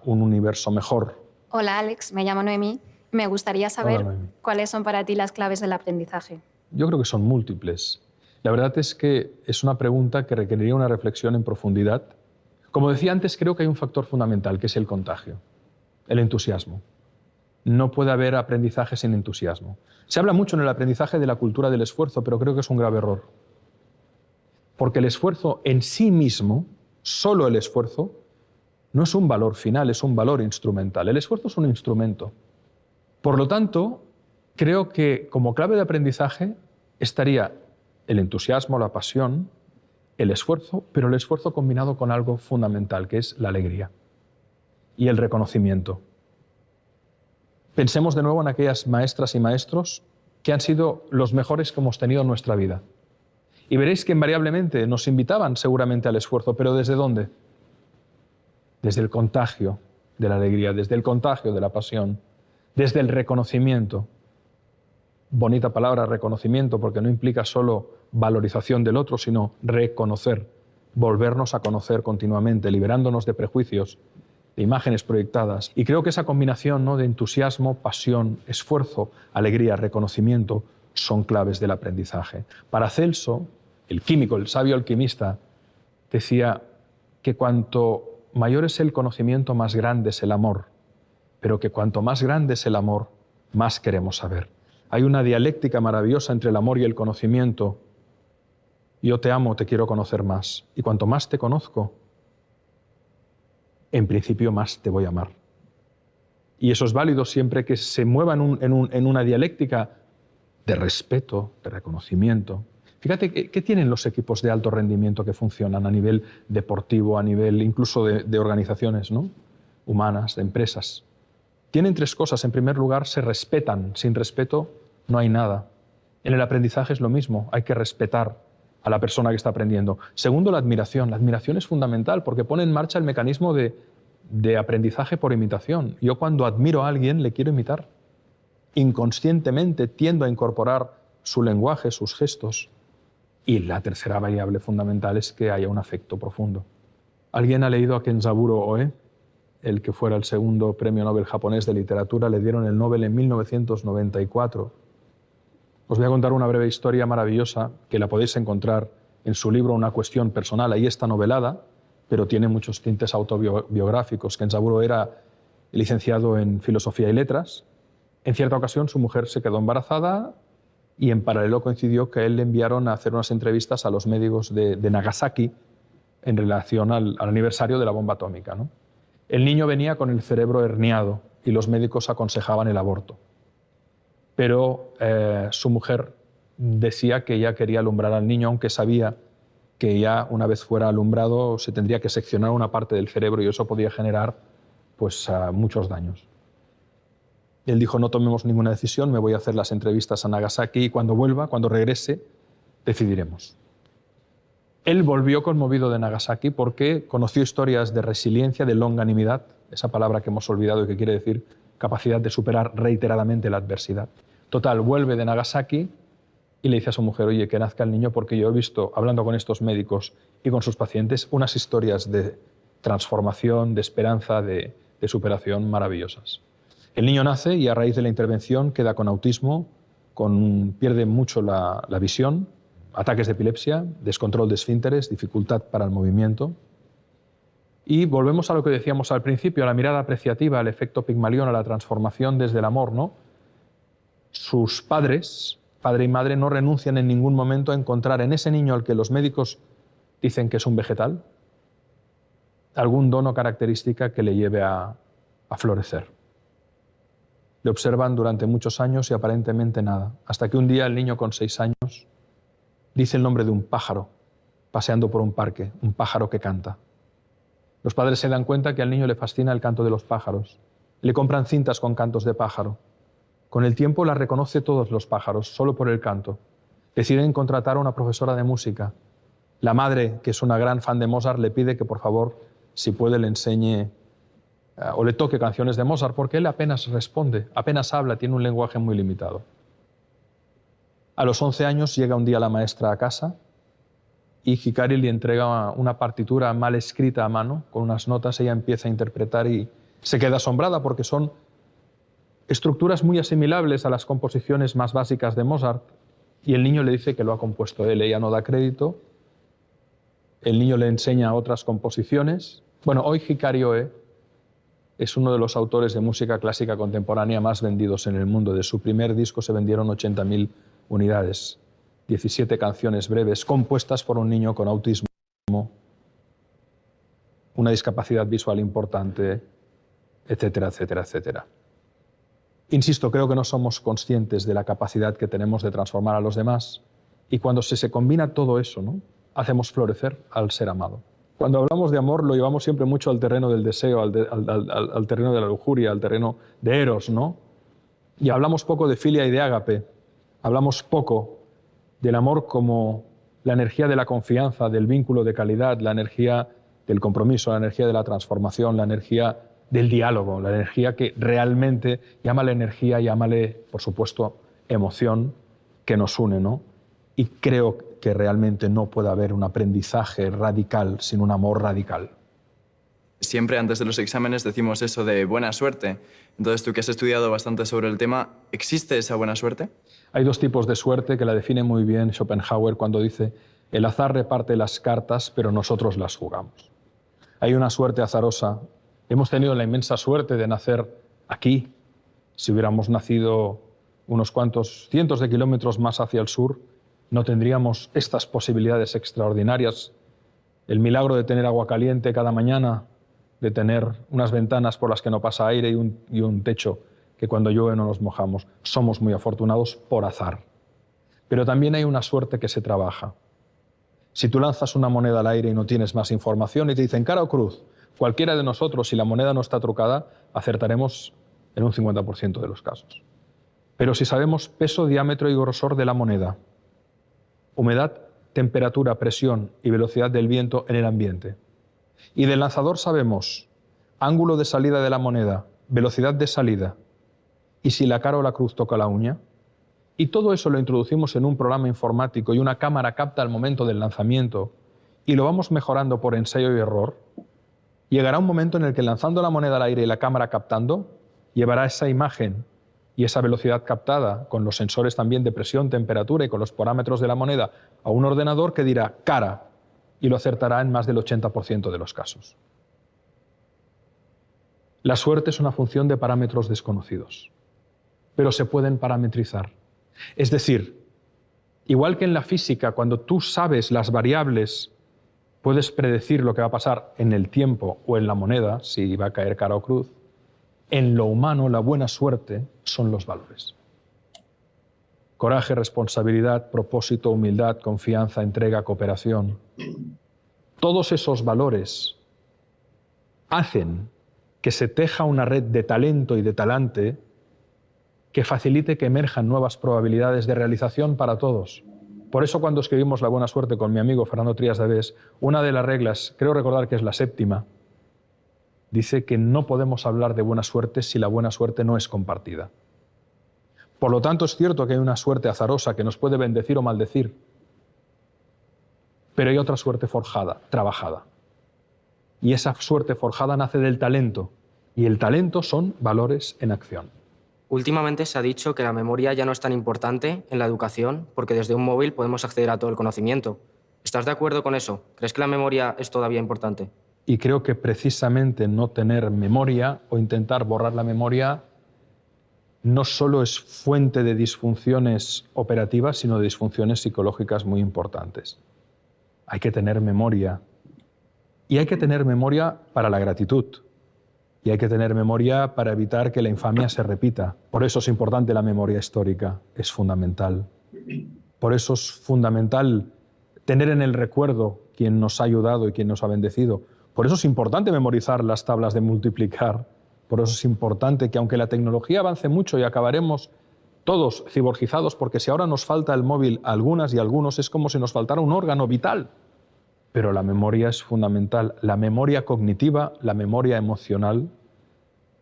un universo mejor.
Hola Alex, me llamo Noemí. Me gustaría saber
Hola, Noemí.
cuáles son para ti las claves del aprendizaje.
Yo creo que son múltiples. La verdad es que es una pregunta que requeriría una reflexión en profundidad. Como decía antes, creo que hay un factor fundamental, que es el contagio, el entusiasmo. No puede haber aprendizaje sin entusiasmo. Se habla mucho en el aprendizaje de la cultura del esfuerzo, pero creo que es un grave error. Porque el esfuerzo en sí mismo, solo el esfuerzo, no es un valor final, es un valor instrumental. El esfuerzo es un instrumento. Por lo tanto, creo que como clave de aprendizaje estaría el entusiasmo, la pasión, el esfuerzo, pero el esfuerzo combinado con algo fundamental, que es la alegría y el reconocimiento. Pensemos de nuevo en aquellas maestras y maestros que han sido los mejores que hemos tenido en nuestra vida. Y veréis que invariablemente nos invitaban seguramente al esfuerzo, pero ¿desde dónde? Desde el contagio de la alegría, desde el contagio de la pasión, desde el reconocimiento. Bonita palabra, reconocimiento, porque no implica solo valorización del otro, sino reconocer, volvernos a conocer continuamente, liberándonos de prejuicios, de imágenes proyectadas. Y creo que esa combinación, ¿no?, de entusiasmo, pasión, esfuerzo, alegría, reconocimiento, son claves del aprendizaje. Paracelso, el químico, el sabio alquimista, decía que cuanto mayor es el conocimiento, más grande es el amor, pero que cuanto más grande es el amor, más queremos saber. Hay una dialéctica maravillosa entre el amor y el conocimiento. Yo te amo, te quiero conocer más. Y cuanto más te conozco, en principio más te voy a amar. Y eso es válido siempre que se mueva en una dialéctica de respeto, de reconocimiento. Fíjate, ¿qué tienen los equipos de alto rendimiento que funcionan a nivel deportivo, a nivel incluso de organizaciones, ¿no?, humanas, de empresas? Tienen tres cosas. En primer lugar, se respetan. Sin respeto no hay nada. En el aprendizaje es lo mismo. Hay que respetar a la persona que está aprendiendo. Segundo, la admiración. La admiración es fundamental porque pone en marcha el mecanismo de aprendizaje por imitación. Yo cuando admiro a alguien le quiero imitar. Inconscientemente tiendo a incorporar su lenguaje, sus gestos. Y la tercera variable fundamental es que haya un afecto profundo. ¿Alguien ha leído a Kenzaburo Oe? El que fuera el segundo premio Nobel japonés de literatura, le dieron el Nobel en 1994. Os voy a contar una breve historia maravillosa que la podéis encontrar en su libro Una cuestión personal. Ahí está novelada, pero tiene muchos tintes autobiográficos. Kenzaburo era licenciado en Filosofía y Letras. En cierta ocasión su mujer se quedó embarazada y en paralelo coincidió que a él le enviaron a hacer unas entrevistas a los médicos de Nagasaki en relación al aniversario de la bomba atómica, ¿no? El niño venía con el cerebro herniado y los médicos aconsejaban el aborto. Pero su mujer decía que ella quería alumbrar al niño, aunque sabía que ya una vez fuera alumbrado se tendría que seccionar una parte del cerebro y eso podía generar pues, muchos daños. Él dijo, no tomemos ninguna decisión, me voy a hacer las entrevistas a Nagasaki y cuando vuelva, cuando regrese, decidiremos. Él volvió conmovido de Nagasaki porque conoció historias de resiliencia, de longanimidad, esa palabra que hemos olvidado y que quiere decir capacidad de superar reiteradamente la adversidad. Total, vuelve de Nagasaki y le dice a su mujer, oye, que nazca el niño porque yo he visto, hablando con estos médicos y con sus pacientes, unas historias de transformación, de esperanza, de superación maravillosas. El niño nace y a raíz de la intervención queda con autismo, pierde mucho la visión, ataques de epilepsia, descontrol de esfínteres, dificultad para el movimiento. Y volvemos a lo que decíamos al principio, a la mirada apreciativa, al efecto Pigmalión, a la transformación desde el amor, ¿no? Sus padres, padre y madre, no renuncian en ningún momento a encontrar en ese niño al que los médicos dicen que es un vegetal, algún don o característica que le lleve a florecer. Le observan durante muchos años y aparentemente nada, hasta que un día el niño con 6 años dice el nombre de un pájaro, paseando por un parque, un pájaro que canta. Los padres se dan cuenta que al niño le fascina el canto de los pájaros. Le compran cintas con cantos de pájaro. Con el tiempo la reconoce todos los pájaros, solo por el canto. Deciden contratar a una profesora de música. La madre, que es una gran fan de Mozart, le pide que por favor, si puede, le enseñe o le toque canciones de Mozart, porque él apenas responde, apenas habla, tiene un lenguaje muy limitado. A los 11 años llega un día la maestra a casa y Hikari le entrega una partitura mal escrita a mano, con unas notas. Ella empieza a interpretar y se queda asombrada porque son estructuras muy asimilables a las composiciones más básicas de Mozart, y el niño le dice que lo ha compuesto él. Ella no da crédito, el niño le enseña otras composiciones. Bueno, hoy Hikari Oe es uno de los autores de música clásica contemporánea más vendidos en el mundo. De su primer disco se vendieron 80.000 unidades, 17 canciones breves compuestas por un niño con autismo, una discapacidad visual importante, etcétera, etcétera, etcétera. Insisto, creo que no somos conscientes de la capacidad que tenemos de transformar a los demás, y cuando se combina todo eso, ¿no?, hacemos florecer al ser amado. Cuando hablamos de amor lo llevamos siempre mucho al terreno del deseo, al terreno de la lujuria, al terreno de eros, ¿no? Y hablamos poco de filia y de ágape. Hablamos poco del amor como la energía de la confianza, del vínculo de calidad, la energía del compromiso, la energía de la transformación, la energía del diálogo, la energía que realmente, llámale energía, llámale, por supuesto, emoción, que nos une, ¿no? Y creo que realmente no puede haber un aprendizaje radical sin un amor radical.
Siempre antes de los exámenes decimos eso de buena suerte. Entonces, tú que has estudiado bastante sobre el tema, ¿existe esa buena suerte?
Hay dos tipos de suerte que la define muy bien Schopenhauer cuando dice: el azar reparte las cartas, pero nosotros las jugamos. Hay una suerte azarosa. Hemos tenido la inmensa suerte de nacer aquí. Si hubiéramos nacido unos cuantos cientos de kilómetros más hacia el sur, no tendríamos estas posibilidades extraordinarias. El milagro de tener agua caliente cada mañana, de tener unas ventanas por las que no pasa aire y un techo que cuando llueve no nos mojamos. Somos muy afortunados por azar. Pero también hay una suerte que se trabaja. Si tú lanzas una moneda al aire y no tienes más información y te dicen cara o cruz, cualquiera de nosotros, si la moneda no está trucada, acertaremos en un 50% de los casos. Pero si sabemos peso, diámetro y grosor de la moneda, humedad, temperatura, presión y velocidad del viento en el ambiente, y del lanzador sabemos ángulo de salida de la moneda, velocidad de salida, y si la cara o la cruz toca la uña, y todo eso lo introducimos en un programa informático y una cámara capta al momento del lanzamiento y lo vamos mejorando por ensayo y error, llegará un momento en el que lanzando la moneda al aire y la cámara captando, llevará esa imagen y esa velocidad captada con los sensores también de presión, temperatura y con los parámetros de la moneda a un ordenador que dirá cara y lo acertará en más del 80% de los casos. La suerte es una función de parámetros desconocidos, pero se pueden parametrizar. Es decir, igual que en la física, cuando tú sabes las variables, puedes predecir lo que va a pasar en el tiempo o en la moneda, si va a caer cara o cruz, en lo humano la buena suerte son los valores. Coraje, responsabilidad, propósito, humildad, confianza, entrega, cooperación. Todos esos valores hacen que se teja una red de talento y de talante que facilite que emerjan nuevas probabilidades de realización para todos. Por eso cuando escribimos La buena suerte con mi amigo Fernando Trías de Bes, una de las reglas, creo recordar que es la 7ª, dice que no podemos hablar de buena suerte si la buena suerte no es compartida. Por lo tanto, es cierto que hay una suerte azarosa que nos puede bendecir o maldecir, pero hay otra suerte forjada, trabajada. Y esa suerte forjada nace del talento, y el talento son valores en acción.
Últimamente se ha dicho que la memoria ya no es tan importante en la educación porque desde un móvil podemos acceder a todo el conocimiento. ¿Estás de acuerdo con eso? ¿Crees que la memoria es todavía importante?
Y creo que precisamente no tener memoria o intentar borrar la memoria no solo es fuente de disfunciones operativas, sino de disfunciones psicológicas muy importantes. Hay que tener memoria. Y hay que tener memoria para la gratitud. Y hay que tener memoria para evitar que la infamia se repita. Por eso es importante la memoria histórica, es fundamental. Por eso es fundamental tener en el recuerdo quién nos ha ayudado y quién nos ha bendecido. Por eso es importante memorizar las tablas de multiplicar. Por eso es importante que, aunque la tecnología avance mucho y acabaremos todos ciborgizados, porque si ahora nos falta el móvil a algunas y a algunos, es como si nos faltara un órgano vital. Pero la memoria es fundamental. La memoria cognitiva, la memoria emocional.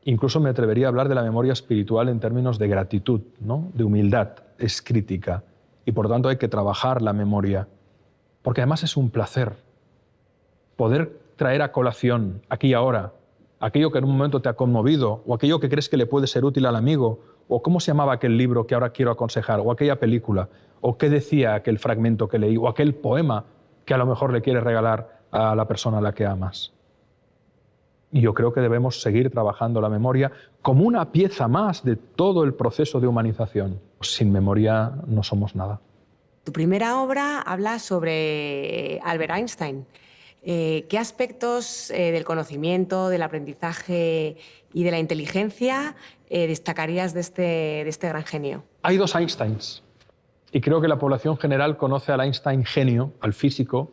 Incluso me atrevería a hablar de la memoria espiritual en términos de gratitud, ¿no? De humildad. Es crítica. Y por tanto hay que trabajar la memoria. Porque además es un placer poder traer a colación, aquí y ahora, aquello que en un momento te ha conmovido, o aquello que crees que le puede ser útil al amigo, o cómo se llamaba aquel libro que ahora quiero aconsejar, o aquella película, o qué decía aquel fragmento que leí, o aquel poema que a lo mejor le quieres regalar a la persona a la que amas. Y yo creo que debemos seguir trabajando la memoria como una pieza más de todo el proceso de humanización. Sin memoria no somos nada.
Tu primera obra habla sobre Albert Einstein. ¿Qué aspectos del conocimiento, del aprendizaje y de la inteligencia destacarías de este gran genio?
Hay dos Einsteins. Y creo que la población general conoce al Einstein genio, al físico,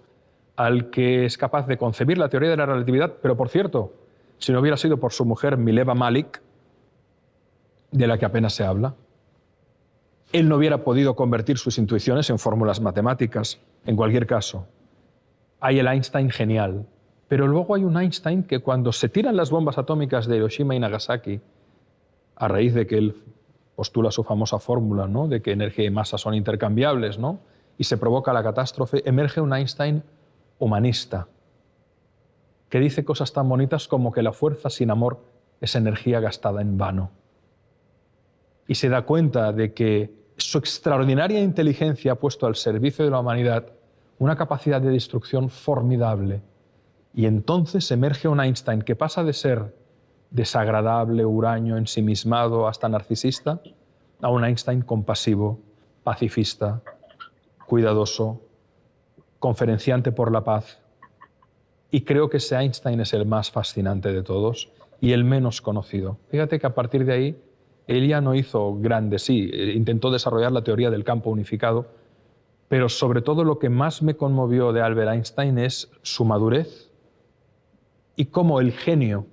al que es capaz de concebir la teoría de la relatividad, pero por cierto, si no hubiera sido por su mujer Mileva Malik, de la que apenas se habla, él no hubiera podido convertir sus intuiciones en fórmulas matemáticas. En cualquier caso, hay el Einstein genial, pero luego hay un Einstein que cuando se tiran las bombas atómicas de Hiroshima y Nagasaki, a raíz de que él postula su famosa fórmula, ¿no?, de que energía y masa son intercambiables, ¿no?, y se provoca la catástrofe, emerge un Einstein humanista, que dice cosas tan bonitas como que la fuerza sin amor es energía gastada en vano. Y se da cuenta de que su extraordinaria inteligencia ha puesto al servicio de la humanidad una capacidad de destrucción formidable. Y entonces emerge un Einstein que pasa de ser desagradable, huraño, ensimismado, hasta narcisista, a un Einstein compasivo, pacifista, cuidadoso, conferenciante por la paz. Y creo que ese Einstein es el más fascinante de todos y el menos conocido. Fíjate que a partir de ahí, él ya no hizo grandes, sí, intentó desarrollar la teoría del campo unificado, pero sobre todo lo que más me conmovió de Albert Einstein es su madurez y cómo el genio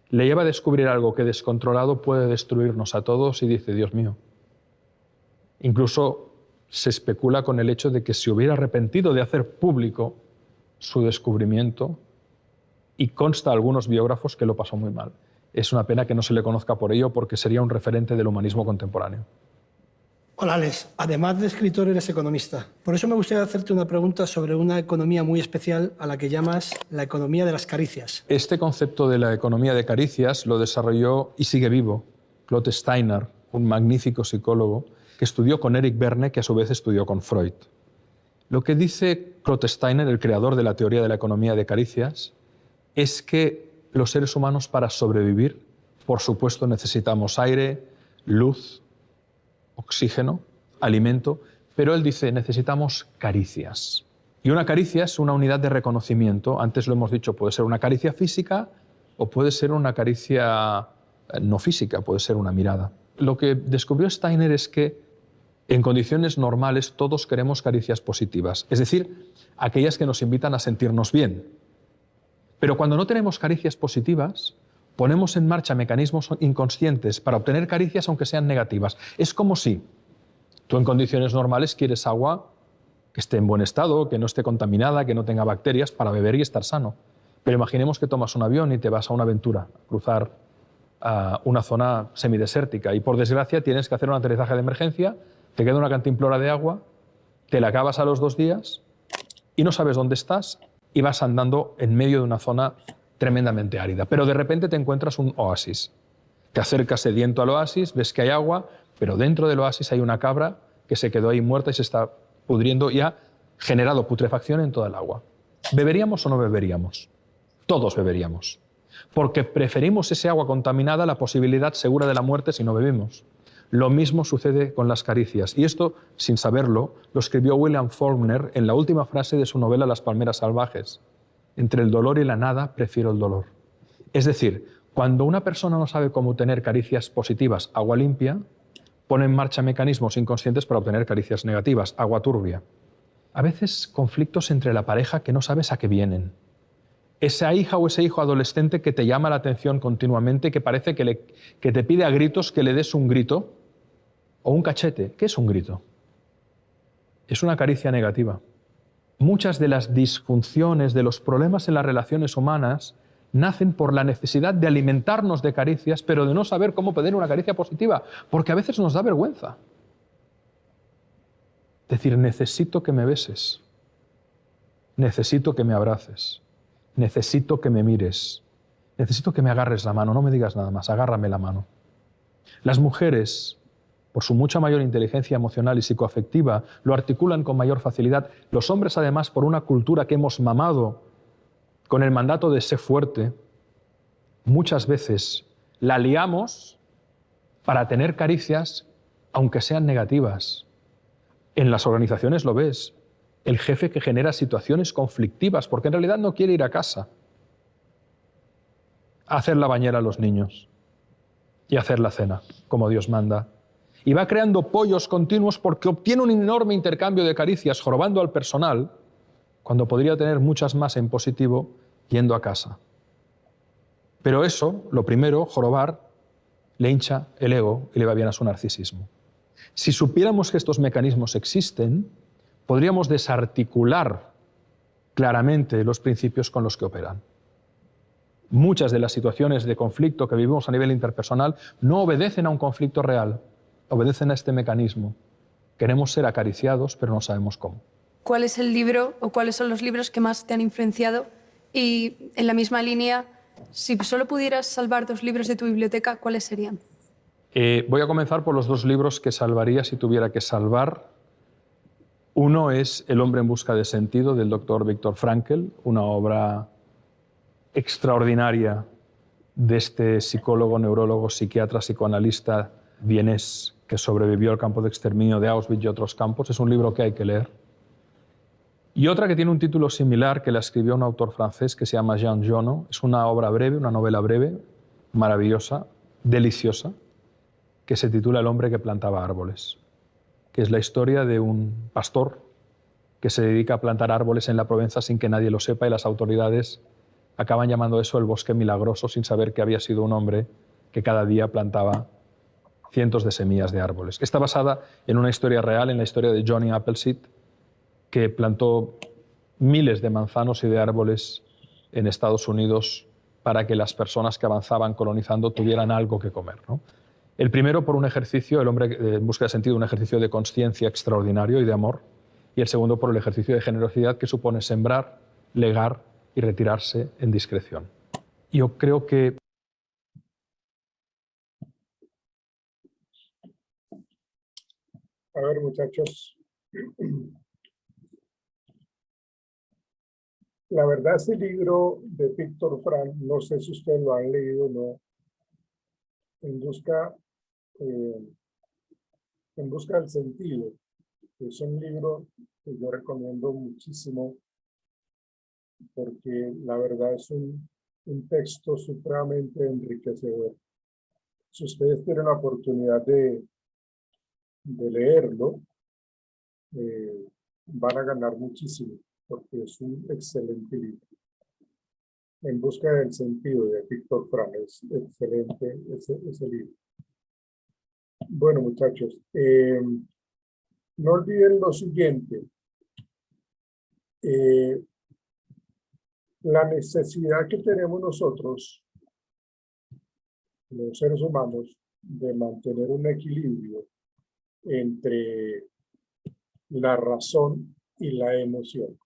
le lleva a descubrir algo que descontrolado puede destruirnos a todos y dice, Dios mío. Incluso se especula con el hecho de que se hubiera arrepentido de hacer público su descubrimiento y consta a algunos biógrafos que lo pasó muy mal. Es una pena que no se le conozca por ello porque sería un referente del humanismo contemporáneo.
Hola, Alex. Además de escritor, eres economista. Por eso me gustaría hacerte una pregunta sobre una economía muy especial a la que llamas la economía de las caricias.
Este concepto de la economía de caricias lo desarrolló y sigue vivo Claude Steiner, un magnífico psicólogo que estudió con Eric Berne, que a su vez estudió con Freud. Lo que dice Claude Steiner, el creador de la teoría de la economía de caricias, es que los seres humanos para sobrevivir, por supuesto, necesitamos aire, luz, oxígeno, alimento, pero él dice, necesitamos caricias. Y una caricia es una unidad de reconocimiento. Antes lo hemos dicho, puede ser una caricia física o puede ser una caricia no física, puede ser una mirada. Lo que descubrió Steiner es que en condiciones normales todos queremos caricias positivas, es decir, aquellas que nos invitan a sentirnos bien. Pero cuando no tenemos caricias positivas, ponemos en marcha mecanismos inconscientes para obtener caricias aunque sean negativas. Es como si tú en condiciones normales quieres agua que esté en buen estado, que no esté contaminada, que no tenga bacterias para beber y estar sano. Pero imaginemos que tomas un avión y te vas a una aventura, a cruzar a una zona semidesértica y por desgracia tienes que hacer un aterrizaje de emergencia, te queda una cantimplora de agua, te la acabas a los 2 días y no sabes dónde estás y vas andando en medio de una zona tremendamente árida. Pero de repente te encuentras un oasis. Te acercas sediento al oasis, ves que hay agua, pero dentro del oasis hay una cabra que se quedó ahí muerta y se está pudriendo y ha generado putrefacción en toda el agua. ¿Beberíamos o no beberíamos? Todos beberíamos. Porque preferimos ese agua contaminada a la posibilidad segura de la muerte si no bebemos. Lo mismo sucede con las caricias. Y esto, sin saberlo, lo escribió William Faulkner en la última frase de su novela Las palmeras salvajes. Entre el dolor y la nada, prefiero el dolor. Es decir, cuando una persona no sabe cómo obtener caricias positivas, agua limpia, pone en marcha mecanismos inconscientes para obtener caricias negativas, agua turbia. A veces conflictos entre la pareja que no sabes a qué vienen. Esa hija o ese hijo adolescente que te llama la atención continuamente, que parece que te pide a gritos que le des un grito o un cachete. ¿Qué es un grito? Es una caricia negativa. Muchas de las disfunciones, de los problemas en las relaciones humanas, nacen por la necesidad de alimentarnos de caricias, pero de no saber cómo pedir una caricia positiva, porque a veces nos da vergüenza. Decir, necesito que me beses, necesito que me abraces, necesito que me mires, necesito que me agarres la mano, no me digas nada más, agárrame la mano. Las mujeres, por su mucha mayor inteligencia emocional y psicoafectiva, lo articulan con mayor facilidad. Los hombres, además, por una cultura que hemos mamado con el mandato de ser fuerte, muchas veces la liamos para tener caricias, aunque sean negativas. En las organizaciones lo ves, el jefe que genera situaciones conflictivas, porque en realidad no quiere ir a casa a hacer la bañera a los niños y hacer la cena, como Dios manda. Y va creando pollos continuos porque obtiene un enorme intercambio de caricias jorobando al personal, cuando podría tener muchas más en positivo yendo a casa. Pero eso, lo primero, jorobar, le hincha el ego y le va bien a su narcisismo. Si supiéramos que estos mecanismos existen, podríamos desarticular claramente los principios con los que operan. Muchas de las situaciones de conflicto que vivimos a nivel interpersonal no obedecen a un conflicto real, obedecen a este mecanismo. Queremos ser acariciados, pero no sabemos cómo.
¿Cuál es el libro o cuáles son los libros que más te han influenciado? Y en la misma línea, si solo pudieras salvar 2 libros de tu biblioteca, ¿cuáles serían?
Voy a comenzar por los 2 libros que salvaría si tuviera que salvar. Uno es El hombre en busca de sentido, del doctor Viktor Frankl, una obra extraordinaria de este psicólogo, neurólogo, psiquiatra, psicoanalista vienés que sobrevivió al campo de exterminio de Auschwitz y otros campos. Es un libro que hay que leer. Y otra que tiene un título similar, que la escribió un autor francés que se llama Jean Genot. Es una obra breve, una novela breve, maravillosa, deliciosa, que se titula El hombre que plantaba árboles, que es la historia de un pastor que se dedica a plantar árboles en la Provenza sin que nadie lo sepa, y las autoridades acaban llamando eso el bosque milagroso, sin saber que había sido un hombre que cada día plantaba cientos de semillas de árboles. Está basada en una historia real, en la historia de Johnny Appleseed, que plantó miles de manzanos y de árboles en Estados Unidos para que las personas que avanzaban colonizando tuvieran algo que comer, ¿no? El primero por un ejercicio, El hombre en busca de sentido, un ejercicio de conciencia extraordinario y de amor, y el segundo por el ejercicio de generosidad que supone sembrar, legar y retirarse en discreción. Yo creo que
a ver, muchachos. La verdad, ese libro de Viktor Frankl, no sé si ustedes lo han leído o no, en busca del sentido. Es un libro que yo recomiendo muchísimo porque la verdad es un texto supremamente enriquecedor. Si ustedes tienen la oportunidad de leerlo, van a ganar muchísimo, porque es un excelente libro. En busca del sentido de Viktor Frankl, es excelente ese libro. Bueno, muchachos, no olviden lo siguiente. La necesidad que tenemos nosotros los seres humanos de mantener un equilibrio entre la razón y la emoción.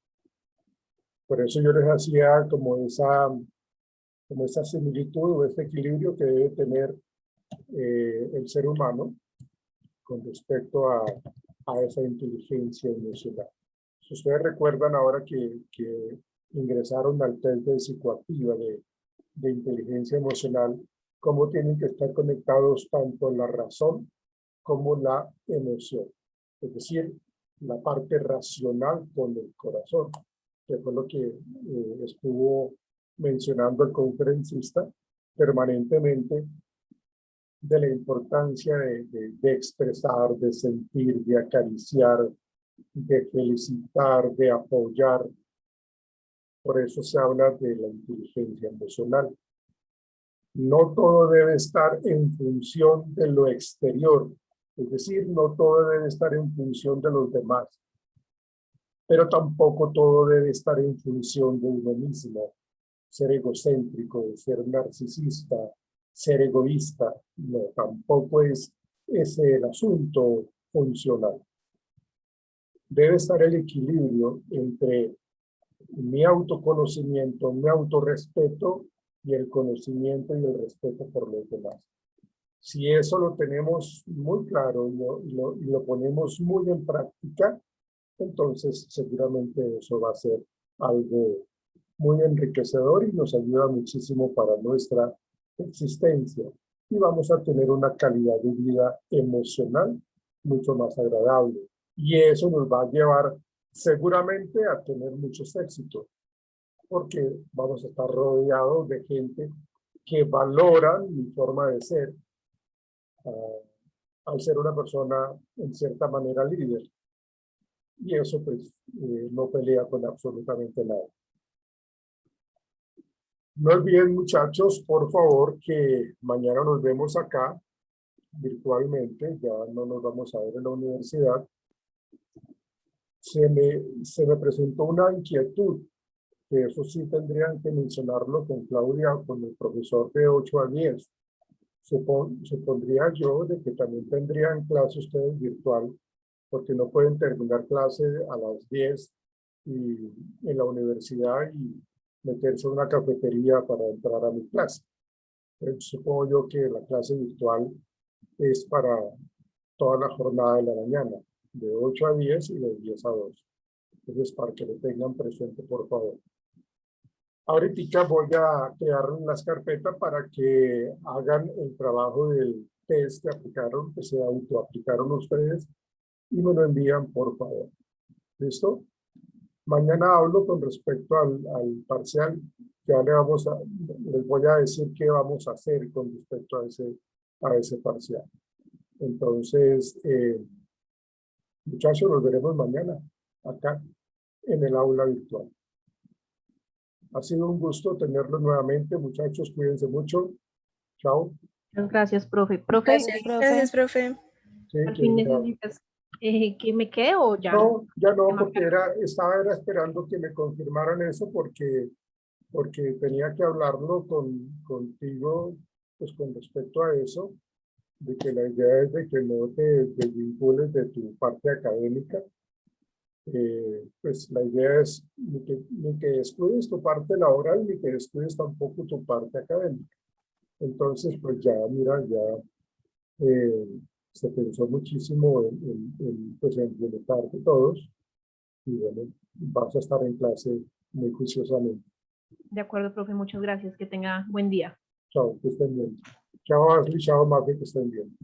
Por eso yo les hacía como esa similitud o este equilibrio que debe tener el ser humano con respecto a esa inteligencia emocional. Si ustedes recuerdan ahora que ingresaron al test de psicoactiva de inteligencia emocional, cómo tienen que estar conectados tanto la razón como la emoción. Es decir, la parte racional con el corazón, que fue lo que estuvo mencionando el conferencista permanentemente, de la importancia de expresar, de sentir, de acariciar, de felicitar, de apoyar. Por eso se habla de la inteligencia emocional. No todo debe estar en función de lo exterior, es decir, no todo debe estar en función de los demás, pero tampoco todo debe estar en función de uno mismo. Ser egocéntrico, ser narcisista, ser egoísta, no, tampoco es ese el asunto funcional. Debe estar el equilibrio entre mi autoconocimiento, mi autorrespeto y el conocimiento y el respeto por los demás. Si eso lo tenemos muy claro y lo ponemos muy en práctica, entonces seguramente eso va a ser algo muy enriquecedor y nos ayuda muchísimo para nuestra existencia. Y vamos a tener una calidad de vida emocional mucho más agradable. Y eso nos va a llevar seguramente a tener muchos éxitos, porque vamos a estar rodeados de gente que valoran mi forma de ser, al ser una persona en cierta manera líder. Y eso pues no pelea con absolutamente nada. No olviden, muchachos, por favor, que mañana nos vemos acá virtualmente, ya no nos vamos a ver en la universidad. Se me presentó una inquietud, que eso sí tendrían que mencionarlo con Claudia, con el profesor de 8 a 10. Supondría yo de que también tendrían clase ustedes virtual, porque no pueden terminar clase a las 10 y, en la universidad y meterse en una cafetería para entrar a mi clase. Supongo yo que la clase virtual es para toda la jornada de la mañana, de 8 a 10 y de 10 a 2. Entonces, para que lo tengan presente, por favor. Ahorita voy a crear las carpetas para que hagan el trabajo del test que aplicaron, que se autoaplicaron ustedes, y me lo envían, por favor. ¿Listo? Mañana hablo con respecto al parcial. Ya les voy a decir qué vamos a hacer con respecto a ese parcial. Entonces, muchachos, nos veremos mañana acá en el aula virtual. Ha sido un gusto tenerlos nuevamente, muchachos. Cuídense mucho. Chao.
Muchas gracias, profe. Profe,
Gracias, profe.
Sí,
al fin necesitas que me quede o ya.
No, ya no, porque estaba esperando que me confirmaran eso porque tenía que hablarlo contigo, pues con respecto a eso, de que la idea es de que no te desvincules de tu parte académica. Pues la idea es ni que descuides tu parte laboral, ni que descuides tampoco tu parte académica. Entonces, pues ya, mira, ya se pensó muchísimo pues en bienestar de todos y bueno, vas a estar en clase muy juiciosamente.
De acuerdo, profe, muchas gracias. Que tenga buen día.
Chao, que estén bien. Chao, Ashley, chao, Mafe, que estén bien.